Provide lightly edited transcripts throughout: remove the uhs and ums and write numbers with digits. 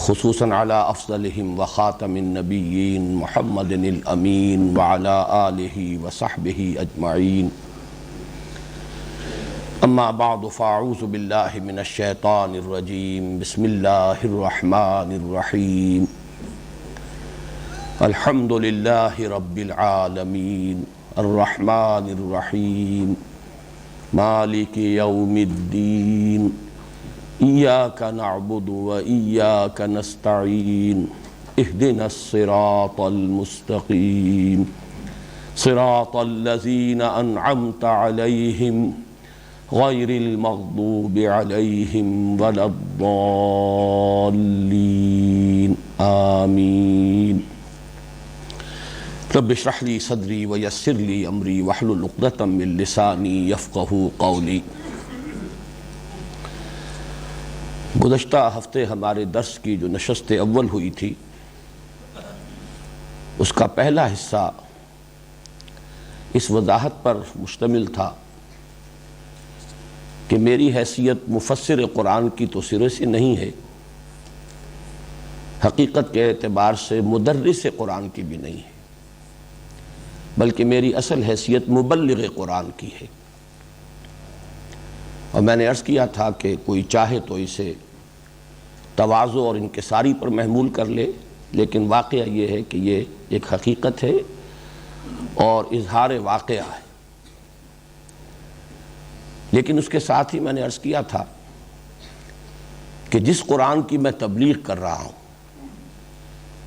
خصوصاً علی افضلہم وخاتم النبیین محمد الامین وعلی آلہ وصحبہ اجمعین اما بعد فاعوذ باللہ من الشیطان الرجیم بسم اللہ الرحمن الرحیم الحمد للہ رب العالمین الرحمن الرحیم مالک یوم الدین ایاک نعبد و ایاک نستعین اہدنا الصراط المستقیم صراط الذین انعمت علیہم غیر المغضوب علیہم ولا الضالین آمین رب اشرح لی صدری ویسر لی امری واحلل عقدۃ من لسانی یفقہوا قولی۔ گزشتہ ہفتے ہمارے درس کی جو نشست اول ہوئی تھی اس کا پہلا حصہ اس وضاحت پر مشتمل تھا کہ میری حیثیت مفسر قرآن کی تو سرے سے نہیں ہے، حقیقت کے اعتبار سے مدرس قرآن کی بھی نہیں ہے، بلکہ میری اصل حیثیت مبلغ قرآن کی ہے۔ اور میں نے عرض کیا تھا کہ کوئی چاہے تو اسے تواضع اور انکساری پر محمول کر لے، لیکن واقعہ یہ ہے کہ یہ ایک حقیقت ہے اور اظہار واقعہ ہے۔ لیکن اس کے ساتھ ہی میں نے عرض کیا تھا کہ جس قرآن کی میں تبلیغ کر رہا ہوں،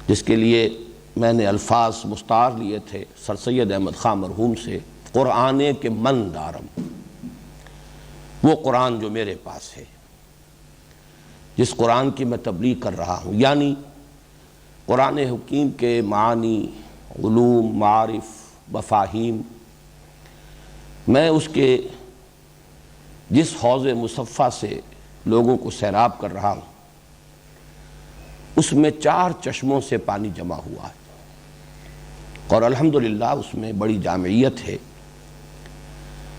جس کے لیے میں نے الفاظ مستعار لیے تھے سر سید احمد خان مرحوم سے، قرآن کے من دارم، وہ قرآن جو میرے پاس ہے، جس قرآن کی میں تبلیغ کر رہا ہوں، یعنی قرآن حکیم کے معانی، علوم، معارف، مفاہیم، میں اس کے جس حوض مصفہ سے لوگوں کو سیراب کر رہا ہوں، اس میں 4 چشموں سے پانی جمع ہوا ہے، اور الحمدللہ اس میں بڑی جامعیت ہے،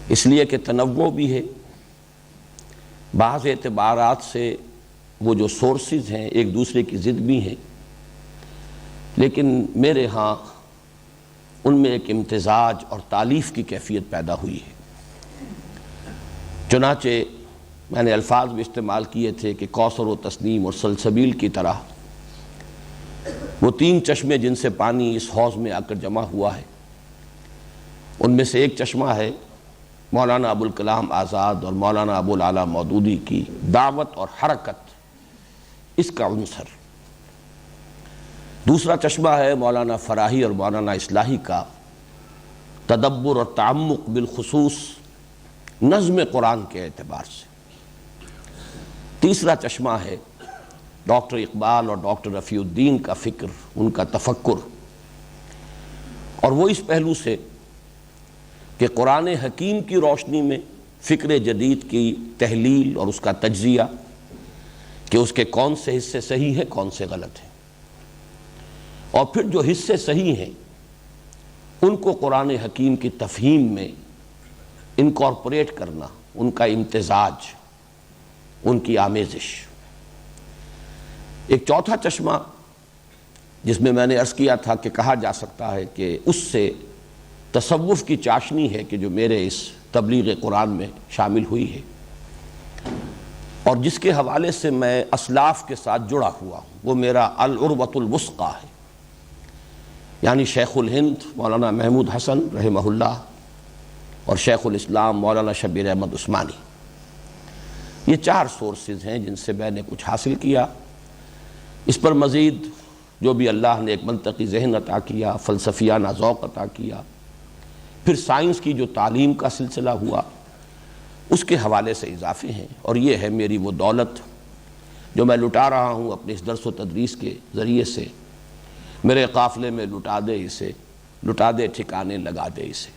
اس لیے کہ تنوع بھی ہے، بعض اعتبارات سے وہ جو سورسز ہیں ایک دوسرے کی ضد بھی ہیں، لیکن میرے ہاں ان میں ایک امتزاج اور تالیف کی کیفیت پیدا ہوئی ہے۔ چنانچہ میں نے الفاظ بھی استعمال کیے تھے کہ کوثر و تسنیم اور سلسبیل کی طرح وہ 3 چشمے جن سے پانی اس حوض میں آ کر جمع ہوا ہے، ان میں سے ایک چشمہ ہے مولانا ابوالکلام آزاد اور مولانا ابوالعلا مودودی کی دعوت اور حرکت، اس کا عنصر۔ دوسرا چشمہ ہے مولانا فراہی اور مولانا اصلاحی کا تدبر اور تعمق بالخصوص نظم قرآن کے اعتبار سے۔ تیسرا چشمہ ہے ڈاکٹر اقبال اور ڈاکٹر رفیع الدین کا فکر، ان کا تفکر، اور وہ اس پہلو سے کہ قرآن حکیم کی روشنی میں فکر جدید کی تحلیل اور اس کا تجزیہ، کہ اس کے کون سے حصے صحیح ہیں، کون سے غلط ہیں، اور پھر جو حصے صحیح ہیں ان کو قرآن حکیم کی تفہیم میں انکارپوریٹ کرنا، ان کا امتزاج، ان کی آمیزش۔ ایک چوتھا چشمہ جس میں نے عرض کیا تھا کہ کہا جا سکتا ہے کہ اس سے تصوف کی چاشنی ہے کہ جو میرے اس تبلیغ قرآن میں شامل ہوئی ہے، اور جس کے حوالے سے میں اسلاف کے ساتھ جڑا ہوا ہوں، وہ میرا العروۃ الوثقیٰ ہے، یعنی شیخ الہند مولانا محمود حسن رحمہ اللہ اور شیخ الاسلام مولانا شبیر احمد عثمانی، یہ 4 سورسز ہیں جن سے میں نے کچھ حاصل کیا۔ اس پر مزید جو بھی اللہ نے ایک منطقی ذہن عطا کیا، فلسفیانہ ذوق عطا کیا، پھر سائنس کی جو تعلیم کا سلسلہ ہوا، اس کے حوالے سے اضافے ہیں، اور یہ ہے میری وہ دولت جو میں لٹا رہا ہوں اپنے اس درس و تدریس کے ذریعے سے۔ میرے قافلے میں لٹا دے اسے، لٹا دے ٹھکانے لگا دے اسے۔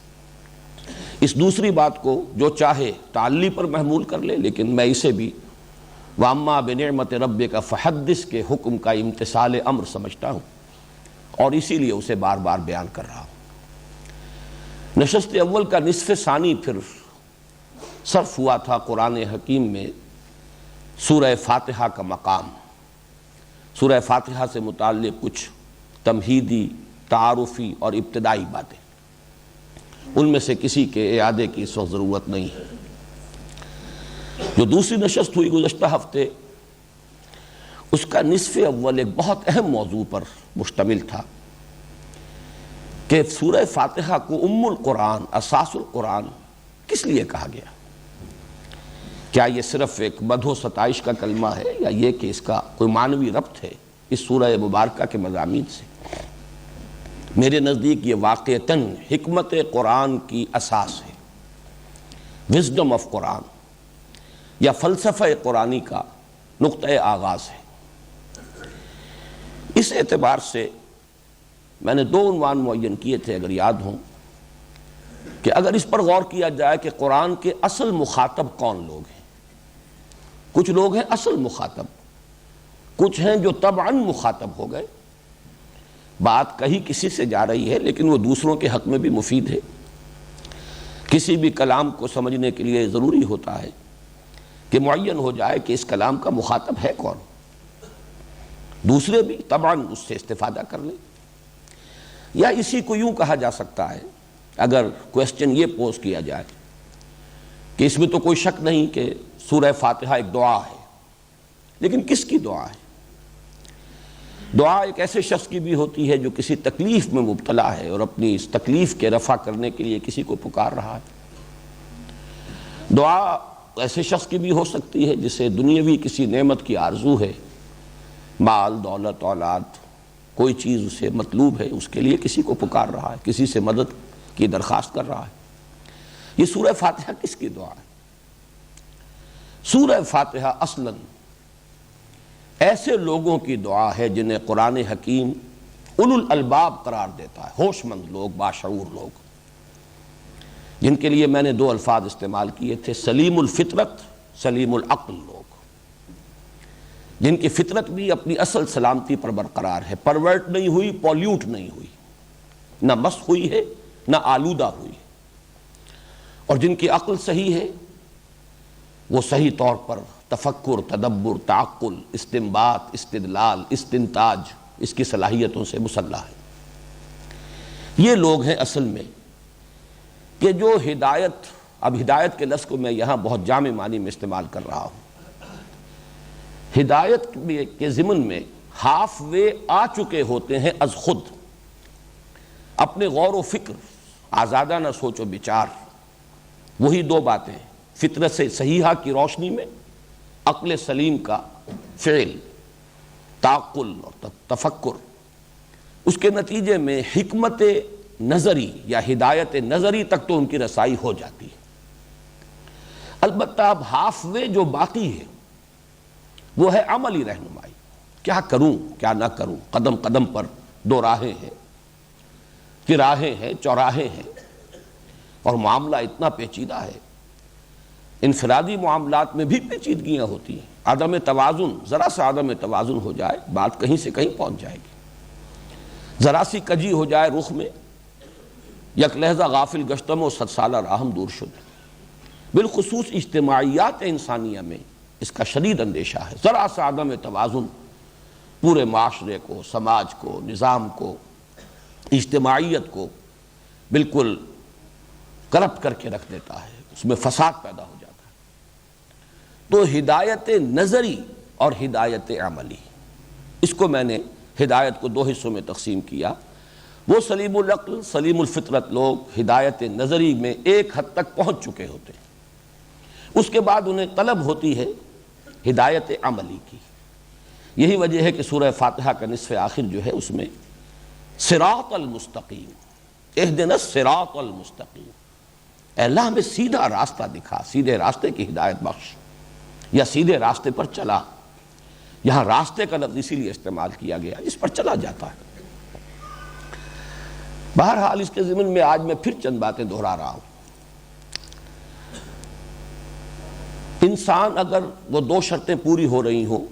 اس دوسری بات کو جو چاہے تعلی پر محمول کر لے، لیکن میں اسے بھی وَأَمَّا بِنِعْمَةِ رَبِّكَ فَحَدِّثْ کے حکم کا امتثال امر سمجھتا ہوں، اور اسی لیے اسے بار بار بیان کر رہا ہوں۔ نشست اول کا نصف ثانی پھر صرف ہوا تھا قرآن حکیم میں سورہ فاتحہ کا مقام، سورہ فاتحہ سے متعلق کچھ تمہیدی، تعارفی اور ابتدائی باتیں، ان میں سے کسی کے اعادے کی اس وقت ضرورت نہیں ہے۔ جو دوسری نشست ہوئی گزشتہ ہفتے، اس کا نصف اول ایک بہت اہم موضوع پر مشتمل تھا کہ سورہ فاتحہ کو ام القرآن، اساس القرآن کس لیے کہا گیا؟ کیا یہ صرف ایک مدح و ستائش کا کلمہ ہے، یا یہ کہ اس کا کوئی معنوی ربط ہے اس سورہ مبارکہ کے مضامین سے؟ میرے نزدیک یہ واقعتاً حکمت قرآن کی اساس ہے، وزڈم آف قرآن یا فلسفہ قرآنی کا نقطۂ آغاز ہے۔ اس اعتبار سے میں نے دو عنوان معین کیے تھے، اگر یاد ہوں، کہ اگر اس پر غور کیا جائے کہ قرآن کے اصل مخاطب کون لوگ ہیں۔ کچھ لوگ ہیں اصل مخاطب، کچھ ہیں جو طبعاً مخاطب ہو گئے، بات کہی کسی سے جا رہی ہے لیکن وہ دوسروں کے حق میں بھی مفید ہے۔ کسی بھی کلام کو سمجھنے کے لیے ضروری ہوتا ہے کہ معین ہو جائے کہ اس کلام کا مخاطب ہے کون، دوسرے بھی طبعاً اس سے استفادہ کر لیں۔ یا اسی کو یوں کہا جا سکتا ہے، اگر کویسچن یہ پوز کیا جائے کہ اس میں تو کوئی شک نہیں کہ سورہ فاتحہ ایک دعا ہے، لیکن کس کی دعا ہے؟ دعا ایک ایسے شخص کی بھی ہوتی ہے جو کسی تکلیف میں مبتلا ہے اور اپنی اس تکلیف کے رفع کرنے کے لیے کسی کو پکار رہا ہے۔ دعا ایسے شخص کی بھی ہو سکتی ہے جسے دنیاوی کسی نعمت کی آرزو ہے، مال، دولت، اولاد، کوئی چیز اسے مطلوب ہے، اس کے لیے کسی کو پکار رہا ہے، کسی سے مدد کی درخواست کر رہا ہے۔ یہ سورہ فاتحہ کس کی دعا ہے؟ سورہ فاتحہ اصلاً ایسے لوگوں کی دعا ہے جنہیں قرآن حکیم اولو الالباب قرار دیتا ہے، ہوش مند لوگ، باشعور لوگ، جن کے لیے میں نے دو الفاظ استعمال کیے تھے، سلیم الفطرت، سلیم العقل لوگ، جن کی فطرت بھی اپنی اصل سلامتی پر برقرار ہے، پرورٹ نہیں ہوئی، پولیوٹ نہیں ہوئی، نہ مس ہوئی ہے نہ آلودہ ہوئی ہے، اور جن کی عقل صحیح ہے، وہ صحیح طور پر تفکر، تدبر، تعقل، استنباط، استدلال، استنتاج، اس کی صلاحیتوں سے مسلح ہے۔ یہ لوگ ہیں اصل میں کہ جو ہدایت، اب ہدایت کے لفظ کو میں یہاں بہت جامع معنی میں استعمال کر رہا ہوں، ہدایت کے ضمن میں ہاف وے آ چکے ہوتے ہیں از خود، اپنے غور و فکر، آزادانہ سوچ و بچار، وہی دو باتیں، فطرت سے صحیحہ کی روشنی میں عقل سلیم کا فعل، تعقل اور تفکر، اس کے نتیجے میں حکمت نظری یا ہدایت نظری تک تو ان کی رسائی ہو جاتی ہے۔ البتہ اب ہاف وے جو باقی ہے وہ ہے عملی رہنمائی، کیا کروں کیا نہ کروں، قدم قدم پر دو راہیں ہیں، چراہیں ہیں، چوراہے ہیں، اور معاملہ اتنا پیچیدہ ہے، انفرادی معاملات میں بھی پیچیدگیاں ہوتی ہیں، عدم توازن، ذرا سا عدم توازن ہو جائے بات کہیں سے کہیں پہنچ جائے گی، ذرا سی کجی ہو جائے رخ میں، یک لحظہ غافل گشتم و 100 سالہ راہم دور شد۔ بالخصوص اجتماعیات انسانیہ میں اس کا شدید اندیشہ ہے، ذرا سا عدم توازن پورے معاشرے کو، سماج کو، نظام کو، اجتماعیت کو بالکل کرپٹ کر کے رکھ دیتا ہے، اس میں فساد پیدا ہو جاتا ہے۔ تو ہدایت نظری اور ہدایت عملی، اس کو میں نے ہدایت کو دو حصوں میں تقسیم کیا۔ وہ سلیم العقل، سلیم الفطرت لوگ ہدایت نظری میں ایک حد تک پہنچ چکے ہوتے ہیں، اس کے بعد انہیں طلب ہوتی ہے ہدایت عملی کی۔ یہی وجہ ہے کہ سورہ فاتحہ کا نصف آخر جو ہے اس میں صراط المستقیم، اہدنا الصراط المستقیم، اے اللہ ہمیں سیدھا راستہ دکھا، سیدھے راستے کی ہدایت بخش، یا سیدھے راستے پر چلا۔ یہاں راستے کا لفظ اسی لیے استعمال کیا گیا، اس پر چلا جاتا ہے۔ بہرحال اس کے ضمن میں آج میں پھر چند باتیں دہرا رہا ہوں۔ انسان اگر وہ دو شرطیں پوری ہو رہی ہوں،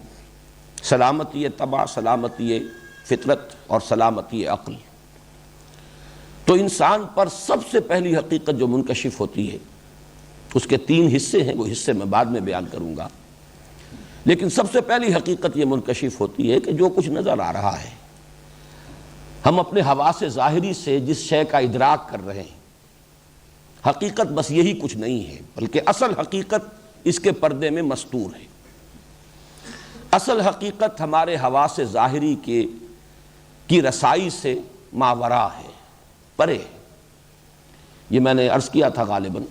سلامتی طبع، سلامتی فطرت اور سلامتی عقل، تو انسان پر سب سے پہلی حقیقت جو منکشف ہوتی ہے، اس کے 3 حصے ہیں، وہ حصے میں بعد میں بیان کروں گا، لیکن سب سے پہلی حقیقت یہ منکشف ہوتی ہے کہ جو کچھ نظر آ رہا ہے، ہم اپنے حواس ظاہری سے جس شے کا ادراک کر رہے ہیں، حقیقت بس یہی کچھ نہیں ہے، بلکہ اصل حقیقت اس کے پردے میں مستور ہے۔ اصل حقیقت ہمارے حواس ظاہری کی رسائی سے ماورا ہے، پرے۔ یہ میں نے عرض کیا تھا غالباً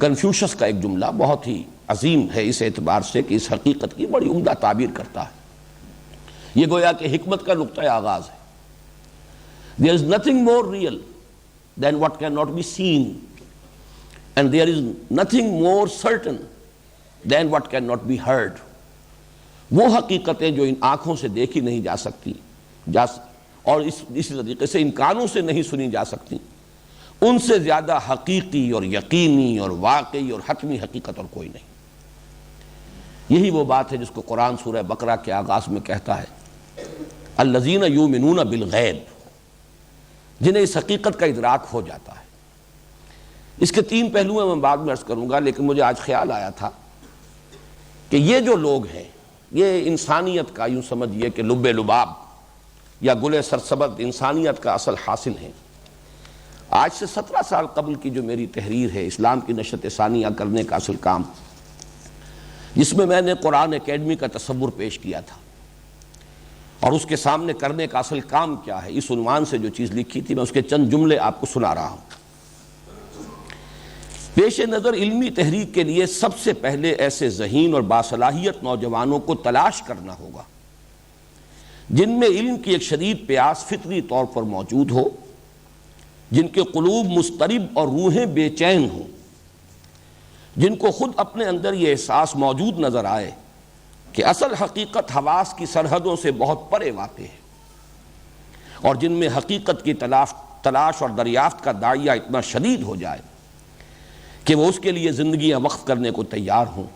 کنفیوشس کا ایک جملہ بہت ہی عظیم ہے اس اعتبار سے کہ اس حقیقت کی بڑی عمدہ تعبیر کرتا ہے۔ یہ گویا کہ حکمت کا نقطۂ آغاز ہے۔ There is nothing more real than what cannot be seen, and there is nothing more certain than what cannot be heard۔ وہ حقیقتیں جو ان آنکھوں سے دیکھی نہیں جا سکتی اور اسی طریقے سے ان کانوں سے نہیں سنی جا سکتی، ان سے زیادہ حقیقی اور یقینی اور واقعی اور حتمی حقیقت اور کوئی نہیں۔ یہی وہ بات ہے جس کو قرآن سورہ بقرہ کے آغاز میں کہتا ہے الذین یؤمنون بالغیب، جنہیں اس حقیقت کا ادراک ہو جاتا ہے۔ اس کے تین پہلو ہیں، میں بعد میں عرض کروں گا، لیکن مجھے آج خیال آیا تھا کہ یہ جو لوگ ہیں، یہ انسانیت کا یوں سمجھیے کہ لب لباب یا گل سرسبد انسانیت کا اصل حاصل ہیں۔ آج سے 17 سال قبل کی جو میری تحریر ہے اسلام کی نشرت ثانیہ کرنے کا اصل کام، جس میں میں نے قرآن اکیڈمی کا تصور پیش کیا تھا اور اس کے سامنے کرنے کا اصل کام کیا ہے، اس عنوان سے جو چیز لکھی تھی، میں اس کے چند جملے آپ کو سنا رہا ہوں۔ پیش نظر علمی تحریک کے لیے سب سے پہلے ایسے ذہین اور باصلاحیت نوجوانوں کو تلاش کرنا ہوگا جن میں علم کی ایک شدید پیاس فطری طور پر موجود ہو، جن کے قلوب مضطرب اور روحیں بے چین ہوں، جن کو خود اپنے اندر یہ احساس موجود نظر آئے کہ اصل حقیقت حواس کی سرحدوں سے بہت پرے واقع ہے، اور جن میں حقیقت کی تلاش اور دریافت کا داعیہ اتنا شدید ہو جائے کہ وہ اس کے لیے زندگیاں وقف کرنے کو تیار ہوں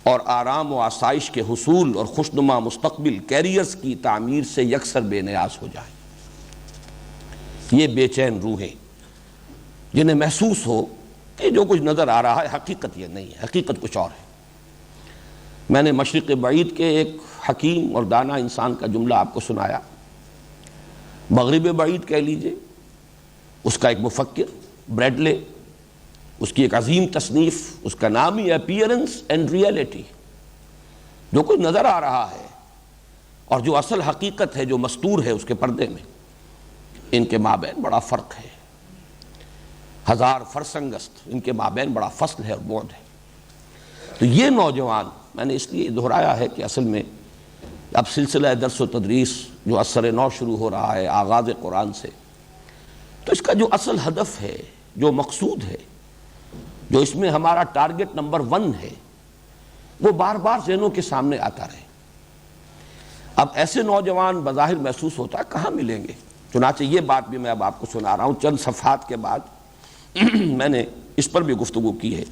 اور آرام و آسائش کے حصول اور خوشنما مستقبل کیریئرز کی تعمیر سے یکسر بے نیاز ہو جائے۔ یہ بے چین روحیں جنہیں محسوس ہو کہ جو کچھ نظر آ رہا ہے حقیقت یہ نہیں ہے، حقیقت کچھ اور ہے۔ میں نے مشرق بعید کے ایک حکیم اور دانا انسان کا جملہ آپ کو سنایا، مغرب بعید کہہ لیجئے، اس کا ایک مفکر بریڈلے، اس کی ایک عظیم تصنیف، اس کا نام ہی اپیئرنس اینڈ ریئلٹی۔ جو کچھ نظر آ رہا ہے اور جو اصل حقیقت ہے جو مستور ہے اس کے پردے میں، ان کے مابین بڑا فرق ہے، ہزار فرسنگست ان کے مابین بڑا فصل ہے اور بعد ہے۔ تو یہ نوجوان، میں نے اس لیے دہرایا ہے کہ اصل میں اب سلسلہ درس و تدریس جو اثر نو شروع ہو رہا ہے آغاز قرآن سے، تو اس کا جو اصل ہدف ہے، جو مقصود ہے، جو اس میں ہمارا ٹارگٹ نمبر 1 ہے، وہ بار بار ذہنوں کے سامنے آتا رہے۔ اب ایسے نوجوان بظاہر محسوس ہوتا ہے کہاں ملیں گے، چنانچہ یہ بات بھی میں اب آپ کو سنا رہا ہوں چند صفحات کے بعد میں نے اس پر بھی گفتگو کی ہے۔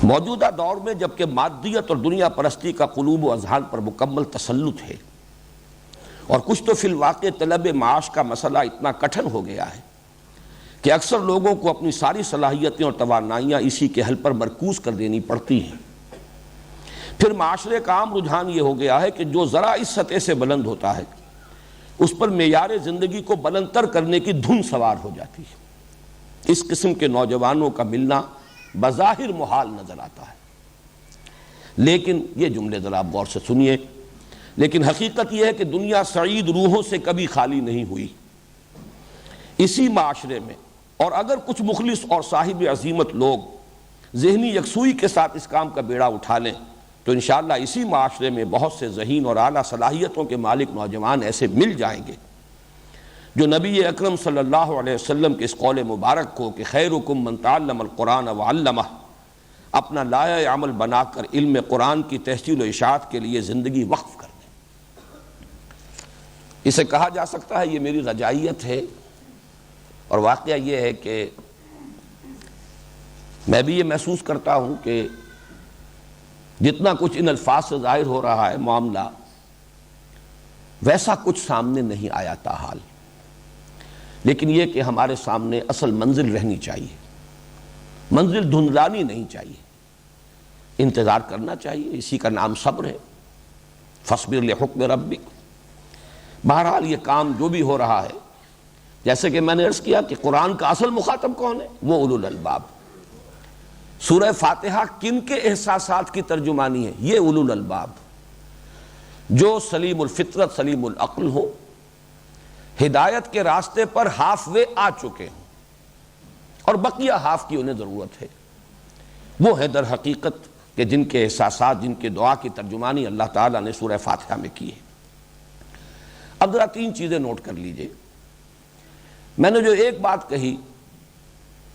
موجودہ دور میں جبکہ مادیت اور دنیا پرستی کا قلوب و اذہان پر مکمل تسلط ہے اور کچھ تو فی الواقع طلب معاش کا مسئلہ اتنا کٹھن ہو گیا ہے کہ اکثر لوگوں کو اپنی ساری صلاحیتیں اور توانائیاں اسی کے حل پر مرکوز کر دینی پڑتی ہیں، پھر معاشرے کا عام رجحان یہ ہو گیا ہے کہ جو ذرا اس سطح سے بلند ہوتا ہے اس پر معیار زندگی کو بلندتر کرنے کی دھن سوار ہو جاتی ہے۔ اس قسم کے نوجوانوں کا ملنا بظاہر محال نظر آتا ہے، لیکن یہ جملے ذرا آپ غور سے سنیے، لیکن حقیقت یہ ہے کہ دنیا سعید روحوں سے کبھی خالی نہیں ہوئی۔ اسی معاشرے میں اور اگر کچھ مخلص اور صاحب عزیمت لوگ ذہنی یکسوئی کے ساتھ اس کام کا بیڑا اٹھا لیں تو انشاءاللہ اسی معاشرے میں بہت سے ذہین اور اعلیٰ صلاحیتوں کے مالک نوجوان ایسے مل جائیں گے جو نبی اکرم صلی اللہ علیہ وسلم کے اس قول مبارک کو کہ خیرکم من تعلم القرآن وعلمہ اپنا لائحہ عمل بنا کر علم قرآن کی تحصیل و اشاعت کے لیے زندگی وقف کر دیں۔ اسے کہا جا سکتا ہے یہ میری رجائیت ہے، اور واقعہ یہ ہے کہ میں بھی یہ محسوس کرتا ہوں کہ جتنا کچھ ان الفاظ سے ظاہر ہو رہا ہے معاملہ، ویسا کچھ سامنے نہیں آیا تاحال۔ لیکن یہ کہ ہمارے سامنے اصل منزل رہنی چاہیے، منزل دھندلانی نہیں چاہیے، انتظار کرنا چاہیے، اسی کا نام صبر ہے۔ فاصبر لحکم ربک۔ بہرحال یہ کام جو بھی ہو رہا ہے، جیسے کہ میں نے عرض کیا کہ قرآن کا اصل مخاطب کون ہے؟ وہ اولو الالباب۔ سورہ فاتحہ کن کے احساسات کی ترجمانی ہے؟ یہ اولو الالباب، جو سلیم الفطرت سلیم العقل ہو، ہدایت کے راستے پر ہاف وے آ چکے ہوں، اور بقیہ ہاف کی انہیں ضرورت ہے۔ وہ ہے در حقیقت کہ جن کے احساسات، جن کے دعا کی ترجمانی اللہ تعالیٰ نے سورہ فاتحہ میں کی ہے۔ اب ذرا تین چیزیں نوٹ کر لیجئے۔ میں نے جو ایک بات کہی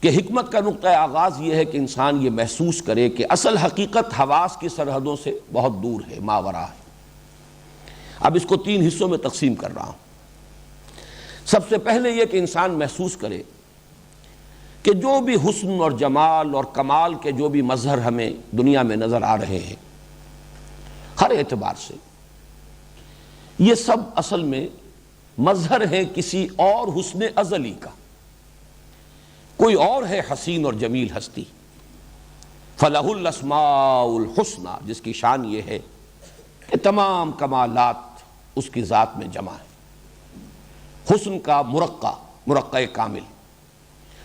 کہ حکمت کا نقطہ آغاز یہ ہے کہ انسان یہ محسوس کرے کہ اصل حقیقت حواس کی سرحدوں سے بہت دور ہے، ماوراء ہے۔ اب اس کو تین حصوں میں تقسیم کر رہا ہوں۔ سب سے پہلے یہ کہ انسان محسوس کرے کہ جو بھی حسن اور جمال اور کمال کے جو بھی مظہر ہمیں دنیا میں نظر آ رہے ہیں، ہر اعتبار سے یہ سب اصل میں مظہر ہے کسی اور حسن ازلی کا۔ کوئی اور ہے حسین اور جمیل ہستی، فَلَهُ الْأَسْمَاءُ الْحُسْنَى، جس کی شان یہ ہے کہ تمام کمالات اس کی ذات میں جمع ہے، حسن کا مرقع کامل۔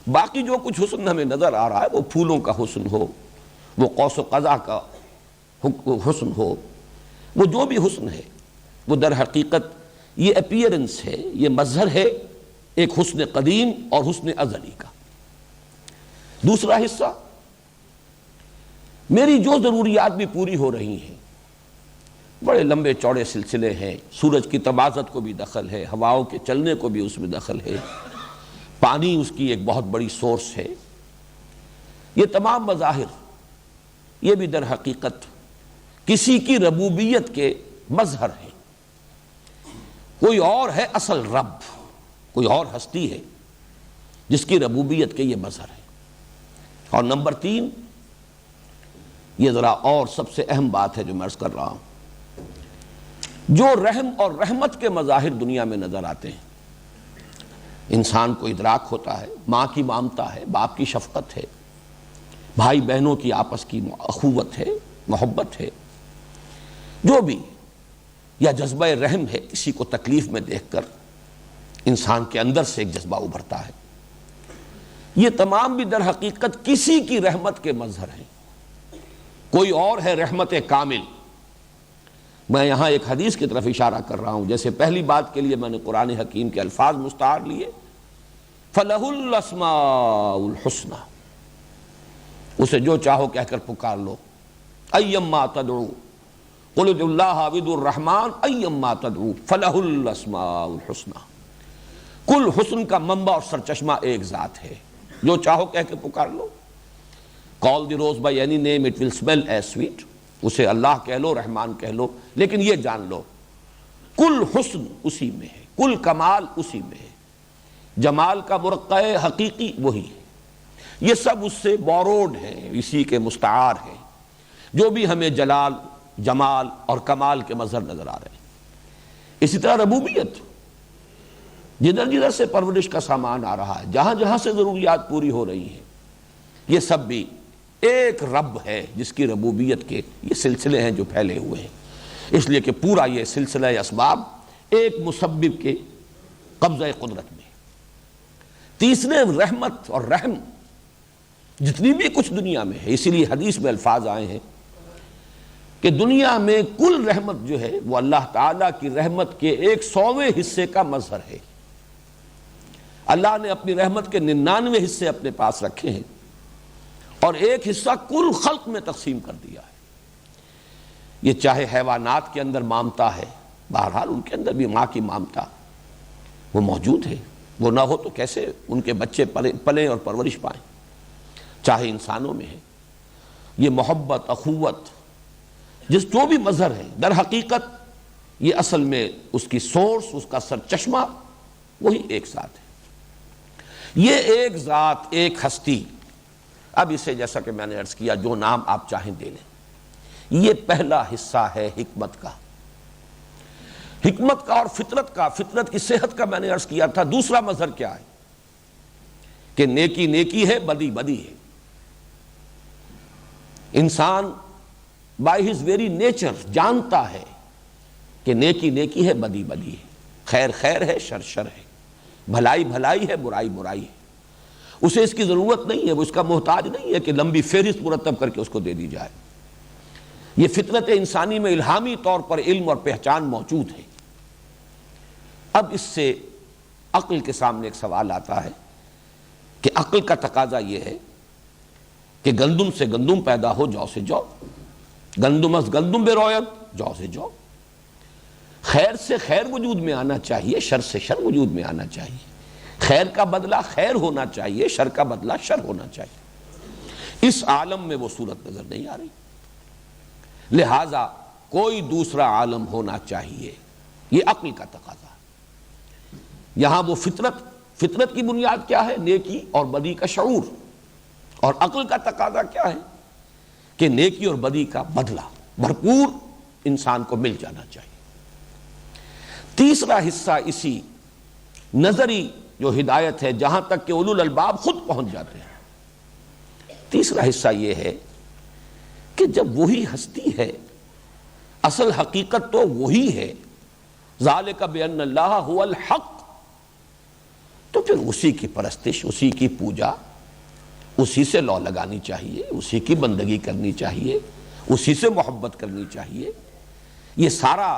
باقی جو کچھ حسن ہمیں نظر آ رہا ہے، وہ پھولوں کا حسن ہو، وہ قوس و قزح کا حسن ہو، وہ جو بھی حسن ہے، وہ در حقیقت یہ اپیرنس ہے، یہ مظہر ہے ایک حسن قدیم اور حسن ازلی کا۔ دوسرا حصہ، میری جو ضروریات بھی پوری ہو رہی ہیں، بڑے لمبے چوڑے سلسلے ہیں، سورج کی طباعت کو بھی دخل ہے، ہواؤں کے چلنے کو بھی اس میں دخل ہے، پانی اس کی ایک بہت بڑی سورس ہے، یہ تمام مظاہر یہ بھی در حقیقت کسی کی ربوبیت کے مظہر ہیں۔ کوئی اور ہے اصل رب، کوئی اور ہستی ہے جس کی ربوبیت کے یہ مظہر ہے۔ اور نمبر تین، یہ ذرا اور سب سے اہم بات ہے جو میں عرض کر رہا ہوں، جو رحم اور رحمت کے مظاہر دنیا میں نظر آتے ہیں، انسان کو ادراک ہوتا ہے، ماں کی ممتا ہے، باپ کی شفقت ہے، بھائی بہنوں کی آپس کی اخوت ہے، محبت ہے، جو بھی، یا جذبہ رحم ہے، کسی کو تکلیف میں دیکھ کر انسان کے اندر سے ایک جذبہ ابھرتا ہے، یہ تمام بھی در حقیقت کسی کی رحمت کے مظہر ہیں۔ کوئی اور ہے رحمت کامل۔ میں یہاں ایک حدیث کی طرف اشارہ کر رہا ہوں، جیسے پہلی بات کے لیے میں نے قرآن حکیم کے الفاظ مستعار لیے، فَلَهُ الْأَسْمَاءُ الْحُسْنَى، اسے جو چاہو کہہ کر پکار لو، اَيَّمَّا تَدْعُو قُلِ ادْعُوا اللَّهَ أَوِ ادْعُوا الرَّحْمَٰنَ أَيَّمَّا تَدْعُو فَلَهُ الْأَسْمَاءُ الْحُسْنَى۔ کل حسن کا منبع اور سرچشمہ ایک ذات ہے، جو چاہو کہہ کے پکار لو۔ Call the rose by any name, it will smell as sweet۔ اسے اللہ کہہ لو، رحمان کہہ لو، لیکن یہ جان لو کل حسن اسی میں ہے، کل کمال اسی میں ہے، جمال کا مرقع حقیقی وہی ہے، یہ سب اس سے بوروڈ ہیں، اسی کے مستعار ہیں، جو بھی ہمیں جلال، جمال اور کمال کے مظہر نظر آ رہے ہیں۔ اسی طرح ربوبیت، جدھر جدھر سے پرورش کا سامان آ رہا ہے، جہاں جہاں سے ضروریات پوری ہو رہی ہیں، یہ سب بھی ایک رب ہے جس کی ربوبیت کے یہ سلسلے ہیں جو پھیلے ہوئے ہیں۔ اس لیے کہ پورا یہ سلسلہ اسباب ایک مسبب کے قبضہ قدرت میں۔ تیسرے، رحمت اور رحم جتنی بھی کچھ دنیا میں ہے، اسی لیے حدیث میں الفاظ آئے ہیں کہ دنیا میں کل رحمت جو ہے وہ اللہ تعالیٰ کی رحمت کے 100ویں حصے کا مظہر ہے۔ اللہ نے اپنی رحمت کے 99 حصے اپنے پاس رکھے ہیں، اور ایک حصہ کل خلق میں تقسیم کر دیا ہے۔ یہ چاہے حیوانات کے اندر مامتا ہے، بہرحال ان کے اندر بھی ماں کی مامتا وہ موجود ہے، وہ نہ ہو تو کیسے ان کے بچے پلیں اور پرورش پائیں، چاہے انسانوں میں ہے یہ محبت، اخوت، جو بھی مظہر ہے، در حقیقت یہ اصل میں اس کی سورس، اس کا سرچشمہ وہی ایک ذات ہے۔ یہ ایک ذات، ایک ہستی، اب اسے جیسا کہ میں نے عرض کیا جو نام آپ چاہیں دے لیں، یہ پہلا حصہ ہے حکمت کا، حکمت کا اور فطرت کا، فطرت کی صحت کا میں نے عرض کیا تھا۔ دوسرا مظہر کیا ہے؟ کہ نیکی نیکی ہے، بدی بدی ہے۔ انسان بائی ہز ویری نیچر جانتا ہے کہ نیکی نیکی ہے، بدی بدی ہے، خیر خیر ہے، شر شر ہے، بھلائی بھلائی ہے، برائی برائی ہے۔ اسے اس کی ضرورت نہیں ہے، وہ اس کا محتاج نہیں ہے کہ لمبی فہرست مرتب کر کے اس کو دے دی جائے۔ یہ فطرت انسانی میں الہامی طور پر علم اور پہچان موجود ہے۔ اب اس سے عقل کے سامنے ایک سوال آتا ہے کہ عقل کا تقاضا یہ ہے کہ گندم سے گندم پیدا ہو، جو سے جو، گندم از گندم بروید، جو سے جو۔ خیر سے خیر وجود میں آنا چاہیے، شر سے شر وجود میں آنا چاہیے۔ خیر کا بدلہ خیر ہونا چاہیے، شر کا بدلہ شر ہونا چاہیے۔ اس عالم میں وہ صورت نظر نہیں آ رہی، لہذا کوئی دوسرا عالم ہونا چاہیے، یہ عقل کا تقاضا ہے۔ یہاں وہ فطرت کی بنیاد کیا ہے؟ نیکی اور بدی کا شعور، اور عقل کا تقاضا کیا ہے؟ کہ نیکی اور بدی کا بدلہ بھرپور انسان کو مل جانا چاہیے۔ تیسرا حصہ اسی نظری جو ہدایت ہے، جہاں تک کہ اولو الالباب خود پہنچ جاتے ہیں، تیسرا حصہ یہ ہے کہ جب وہی ہستی ہے، اصل حقیقت تو وہی ہے، ذالک بان اللہ هو الحق، تو پھر اسی کی پرستش، اسی کی پوجا، اسی سے لو لگانی چاہیے، اسی کی بندگی کرنی چاہیے، اسی سے محبت کرنی چاہیے۔ یہ سارا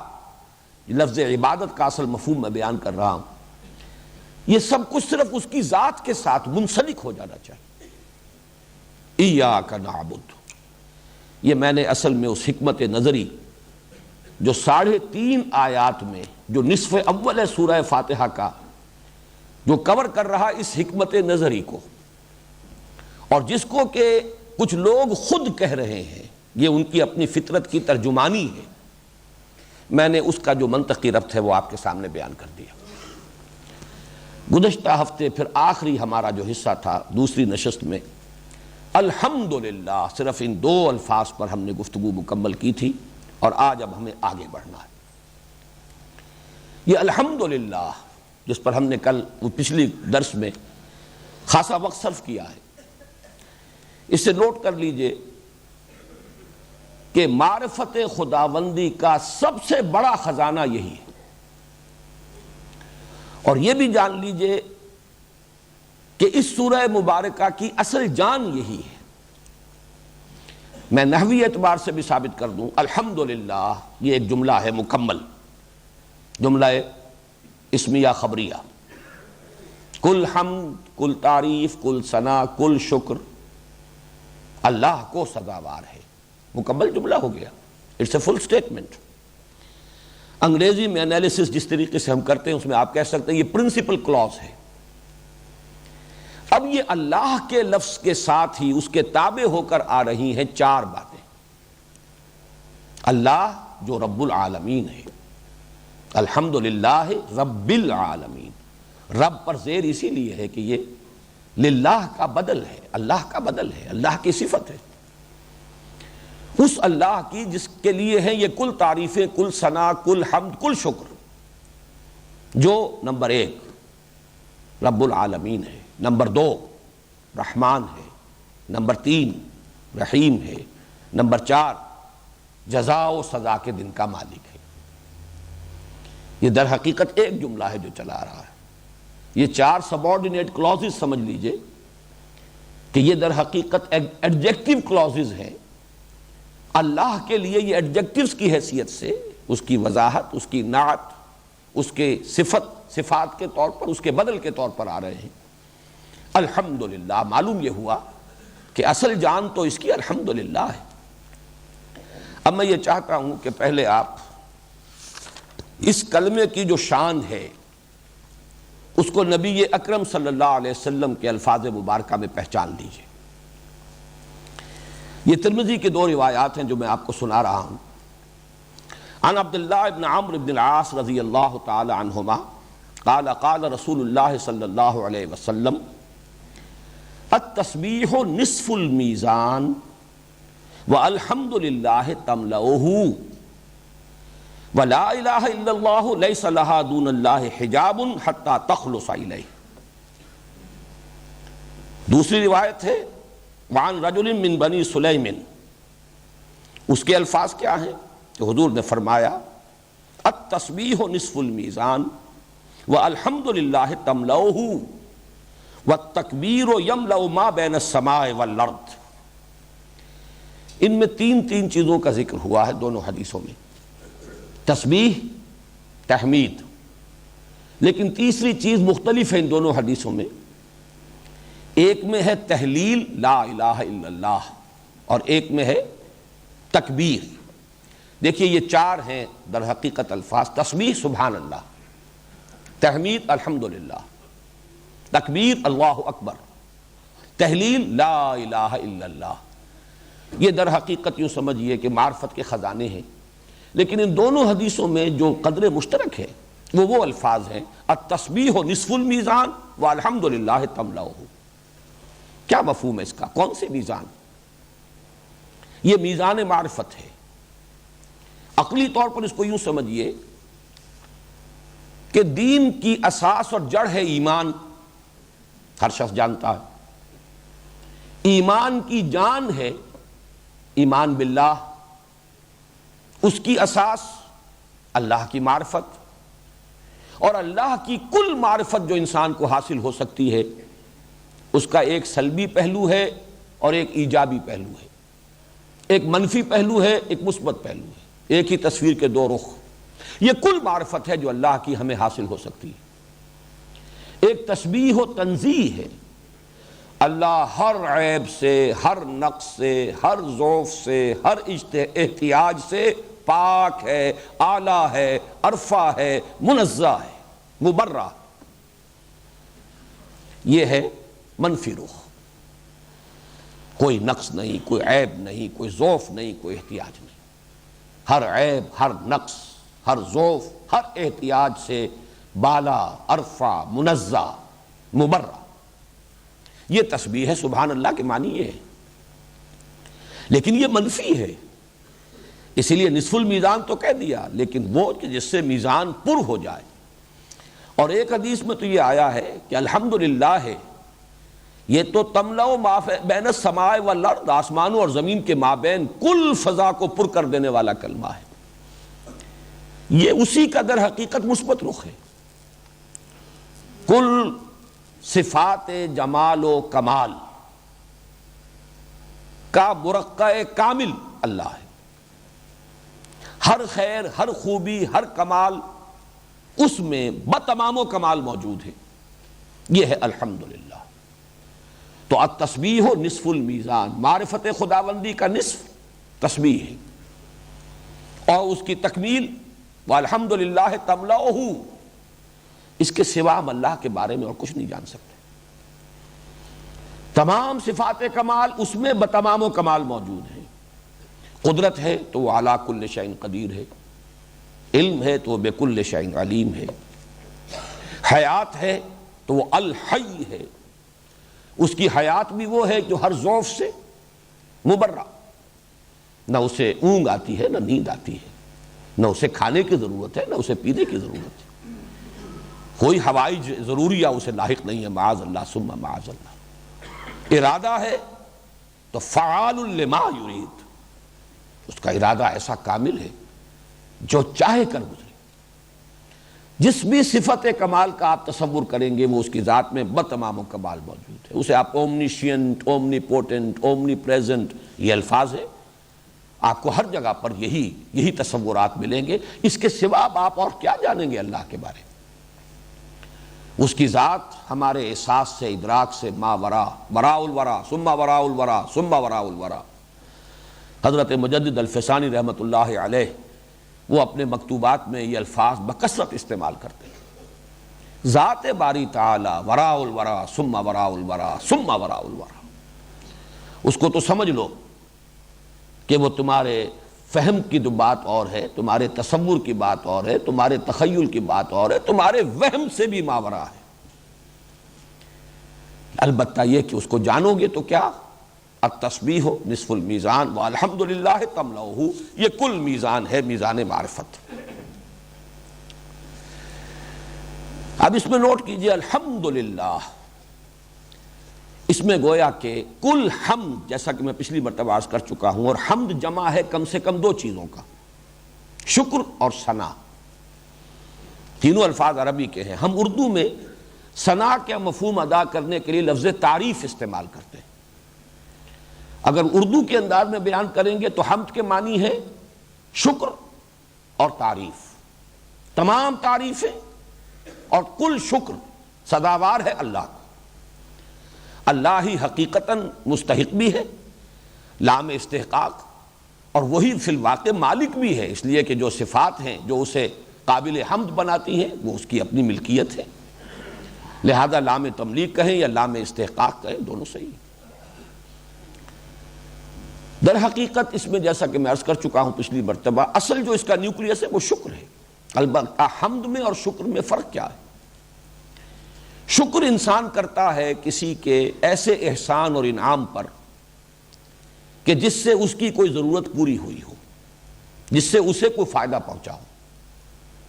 لفظ عبادت کا اصل مفہوم میں بیان کر رہا ہوں، یہ سب کچھ صرف اس کی ذات کے ساتھ منسلک ہو جانا چاہیے۔ ایاک نعبد، یہ میں نے اصل میں اس حکمت نظری جو 3.5 آیات میں، جو نصف اول ہے سورہ فاتحہ کا، جو کور کر رہا اس حکمت نظری کو، اور جس کو کہ کچھ لوگ خود کہہ رہے ہیں یہ ان کی اپنی فطرت کی ترجمانی ہے، میں نے اس کا جو منطقی ربط ہے وہ آپ کے سامنے بیان کر دیا۔ گزشتہ ہفتے پھر آخری ہمارا جو حصہ تھا دوسری نشست میں، الحمدللہ، صرف ان 2 الفاظ پر ہم نے گفتگو مکمل کی تھی، اور آج اب ہمیں آگے بڑھنا ہے۔ یہ الحمدللہ جس پر ہم نے کل پچھلی درس میں خاصا وقت صرف کیا ہے، اس سے نوٹ کر لیجئے کہ معرفت خداوندی کا سب سے بڑا خزانہ یہی ہے، اور یہ بھی جان لیجئے کہ اس سورہ مبارکہ کی اصل جان یہی ہے۔ میں نحوی اعتبار سے بھی ثابت کر دوں، الحمدللہ یہ ایک جملہ ہے مکمل، جملہ اسمیہ خبریہ، کل حمد، کل تعریف، کل ثنا، کل شکر اللہ کو سزاوار ہے، مکمل جملہ ہو گیا، اٹس اے فل سٹیٹمنٹ۔ انگریزی میں انالیسس جس طریقے سے ہم کرتے ہیں اس میں آپ کہہ سکتے ہیں یہ پرنسپل کلاز ہے۔ اب یہ اللہ کے لفظ کے ساتھ ہی اس کے تابع ہو کر آ رہی ہیں 4 باتیں۔ اللہ جو رب العالمین ہے، الحمدللہ رب العالمین، رب پر زیر اسی لیے ہے کہ یہ للہ کا بدل ہے، اللہ کا بدل ہے، اللہ کی صفت ہے، اس اللہ کی جس کے لیے ہیں یہ کل تعریفیں، کل ثنا، کل حمد، کل شکر، جو نمبر 1 رب العالمین ہے، نمبر 2 رحمان ہے، نمبر 3 رحیم ہے، نمبر 4 جزا و سزا کے دن کا مالک ہے۔ یہ در حقیقت ایک جملہ ہے جو چلا رہا ہے، یہ 4 سبارڈینیٹ کلازز سمجھ لیجئے کہ یہ در حقیقت ایڈجیکٹیو کلازز ہیں۔ اللہ کے لیے یہ ایڈجیکٹیوز کی حیثیت سے اس کی وضاحت، اس کی نعت، اس کے صفات کے طور پر، اس کے بدل کے طور پر آ رہے ہیں۔ الحمدللہ، معلوم یہ ہوا کہ اصل جان تو اس کی الحمدللہ ہے۔ اب میں یہ چاہتا ہوں کہ پہلے آپ اس کلمے کی جو شان ہے اس کو نبی اکرم صلی اللہ علیہ وسلم کے الفاظ مبارکہ میں پہچان لیجئے۔ یہ ترمذی کے 2 روایات ہیں جو میں آپ کو سنا رہا ہوں۔ عن عبداللہ ابن عمرو بن العاص رضی اللہ تعالی عنہما قال قال رسول اللہ صلی اللہ علیہ وسلم التسبیح نصف المیزان والحمد للہ تملؤہ ولا الہ الا اللہ لیس لہا دون اللہ حجاب حتی تخلص الیہ۔ دوسری روایت ہے وعن رجل من بنی سلیم، اس کے الفاظ کیا ہیں کہ حضور نے فرمایا التسبیح نصف المیزان والحمد للہ تملؤہ والتکبیر یملأ ما بین السماء والارض۔ ان میں تین چیزوں کا ذکر ہوا ہے دونوں حدیثوں میں، تسبیح، تحمید، لیکن تیسری چیز مختلف ہے ان دونوں حدیثوں میں۔ ایک میں ہے تحلیل لا الہ الا اللہ اور ایک میں ہے تکبیر۔ دیکھیے یہ چار ہیں در حقیقت الفاظ، تسبیح سبحان اللہ، تحمید الحمدللہ، تکبیر اللہ اکبر، تحلیل لا الہ الا اللہ۔ یہ در حقیقت یوں سمجھیے کہ معرفت کے خزانے ہیں، لیکن ان دونوں حدیثوں میں جو قدر مشترک ہے وہ الفاظ ہیں التسبیح نصف المیزان والحمد للہ تملؤہ۔ کیا مفہوم ہے اس کا؟ کون سے میزان؟ یہ میزان معرفت ہے۔ عقلی طور پر اس کو یوں سمجھیے کہ دین کی اساس اور جڑ ہے ایمان، ہر شخص جانتا ہے۔ ایمان کی جان ہے ایمان باللہ، اس کی اساس اللہ کی معرفت، اور اللہ کی کل معرفت جو انسان کو حاصل ہو سکتی ہے اس کا ایک سلبی پہلو ہے اور ایک ایجابی پہلو ہے، ایک منفی پہلو ہے، ایک مثبت پہلو ہے، ایک ہی تصویر کے دو رخ۔ یہ کل معرفت ہے جو اللہ کی ہمیں حاصل ہو سکتی ہے۔ ایک تسبیح و تنزیہ ہے، اللہ ہر عیب سے، ہر نقص سے، ہر ضعف سے، ہر احتیاج سے پاک ہے، اعلیٰ ہے، عرفہ ہے، منزہ ہے، مبرہ۔ یہ ہے منفی رخ، کوئی نقص نہیں، کوئی عیب نہیں، کوئی ضعف نہیں، کوئی احتیاج نہیں، ہر عیب، ہر نقص، ہر ضعف، ہر احتیاج سے بالا، عرفہ، منزہ، مبرہ۔ یہ تسبیح ہے سبحان اللہ کے معنی یہ ہے، لیکن یہ منفی ہے، اسی لیے نصف المیزان تو کہہ دیا، لیکن وہ کہ جس سے میزان پر ہو جائے۔ اور ایک حدیث میں تو یہ آیا ہے کہ الحمدللہ ہے، یہ تو تملأ ما بین السماء والارض، آسمانوں اور زمین کے مابین کل فضا کو پر کر دینے والا کلمہ ہے۔ یہ اسی کا در حقیقت مثبت رخ ہے۔ کل صفات جمال و کمال کا مرقع کامل اللہ ہے، ہر خیر، ہر خوبی، ہر کمال اس میں بتمام و کمال موجود ہے۔ یہ ہے الحمدللہ۔ تو التسبیح نصف المیزان، معرفت خداوندی کا نصف تسبیح ہے، اور اس کی تکمیل والحمدللہ تملؤہ، اس کے سوا ہم اللہ کے بارے میں اور کچھ نہیں جان سکتے۔ تمام صفات کمال اس میں بتمام و کمال موجود ہیں۔ قدرت ہے تو وہ علی کل شیء قدیر ہے، علم ہے تو وہ بکل شیء علیم ہے، حیات ہے تو وہ الحی ہے، اس کی حیات بھی وہ ہے جو ہر ضعف سے مبرہ، نہ اسے اونگ آتی ہے، نہ نیند آتی ہے، نہ اسے کھانے کی ضرورت ہے، نہ اسے پینے کی ضرورت ہے، کوئی ہوائی ضروریہ اسے لاحق نہیں ہے، معاذ اللہ ثم معاذ اللہ۔ ارادہ ہے تو فعال لما یرید، اس کا ارادہ ایسا کامل ہے جو چاہے کر گزرے۔ جس بھی صفت کمال کا آپ تصور کریں گے وہ اس کی ذات میں بتمام و کمال موجود ہے۔ اسے آپ اومنیشینٹ، اومنی پوٹنٹ، اومنی پریزنٹ، یہ الفاظ ہیں، آپ کو ہر جگہ پر یہی تصورات ملیں گے۔ اس کے سوا آپ اور کیا جانیں گے اللہ کے بارے میں؟ اس کی ذات ہمارے احساس سے، ادراک سے ما وراء، وراء الورا ثم وراء الورا ثم وراء الورا۔ حضرت مجدد الفسانی رحمۃ اللہ علیہ وہ اپنے مکتوبات میں یہ الفاظ بکثرت استعمال کرتے ہیں، ذات باری تعالی وراء الورا ثم وراء الورا ثم وراء الورا۔ اس کو تو سمجھ لو کہ وہ تمہارے فہم کی جو بات اور ہے، تمہارے تصور کی بات اور ہے، تمہارے تخیل کی بات اور ہے، تمہارے وہم سے بھی ماورا ہے۔ البتہ یہ کہ اس کو جانو گے تو کیا؟ التسبیح نصف المیزان والحمدللہ تملؤہ، یہ کل میزان ہے، میزان معرفت۔ اب اس میں نوٹ کیجئے الحمدللہ، اس میں گویا کہ کل حمد، جیسا کہ میں پچھلی مرتبہ عرض کر چکا ہوں، اور حمد جمع ہے کم سے کم دو چیزوں کا، شکر اور ثنا۔ تینوں الفاظ عربی کے ہیں۔ ہم اردو میں ثنا کا مفہوم ادا کرنے کے لیے لفظ تعریف استعمال کرتے ہیں۔ اگر اردو کے انداز میں بیان کریں گے تو حمد کے معنی ہے شکر اور تعریف، تمام تعریفیں اور کل شکر سزاوار ہے اللہ کو۔ اللہ ہی حقیقتاً مستحق بھی ہے، لام استحقاق، اور وہی فی الواقع مالک بھی ہے، اس لیے کہ جو صفات ہیں جو اسے قابل حمد بناتی ہیں وہ اس کی اپنی ملکیت ہے، لہذا لام تملیک کہیں یا لام استحقاق کہیں دونوں صحیح ہیں۔ در حقیقت اس میں جیسا کہ میں عرض کر چکا ہوں پچھلی مرتبہ، اصل جو اس کا نیوکلیس ہے وہ شکر ہے۔ البتہ حمد میں اور شکر میں فرق کیا ہے؟ شکر انسان کرتا ہے کسی کے ایسے احسان اور انعام پر کہ جس سے اس کی کوئی ضرورت پوری ہوئی ہو، جس سے اسے کوئی فائدہ پہنچا ہو۔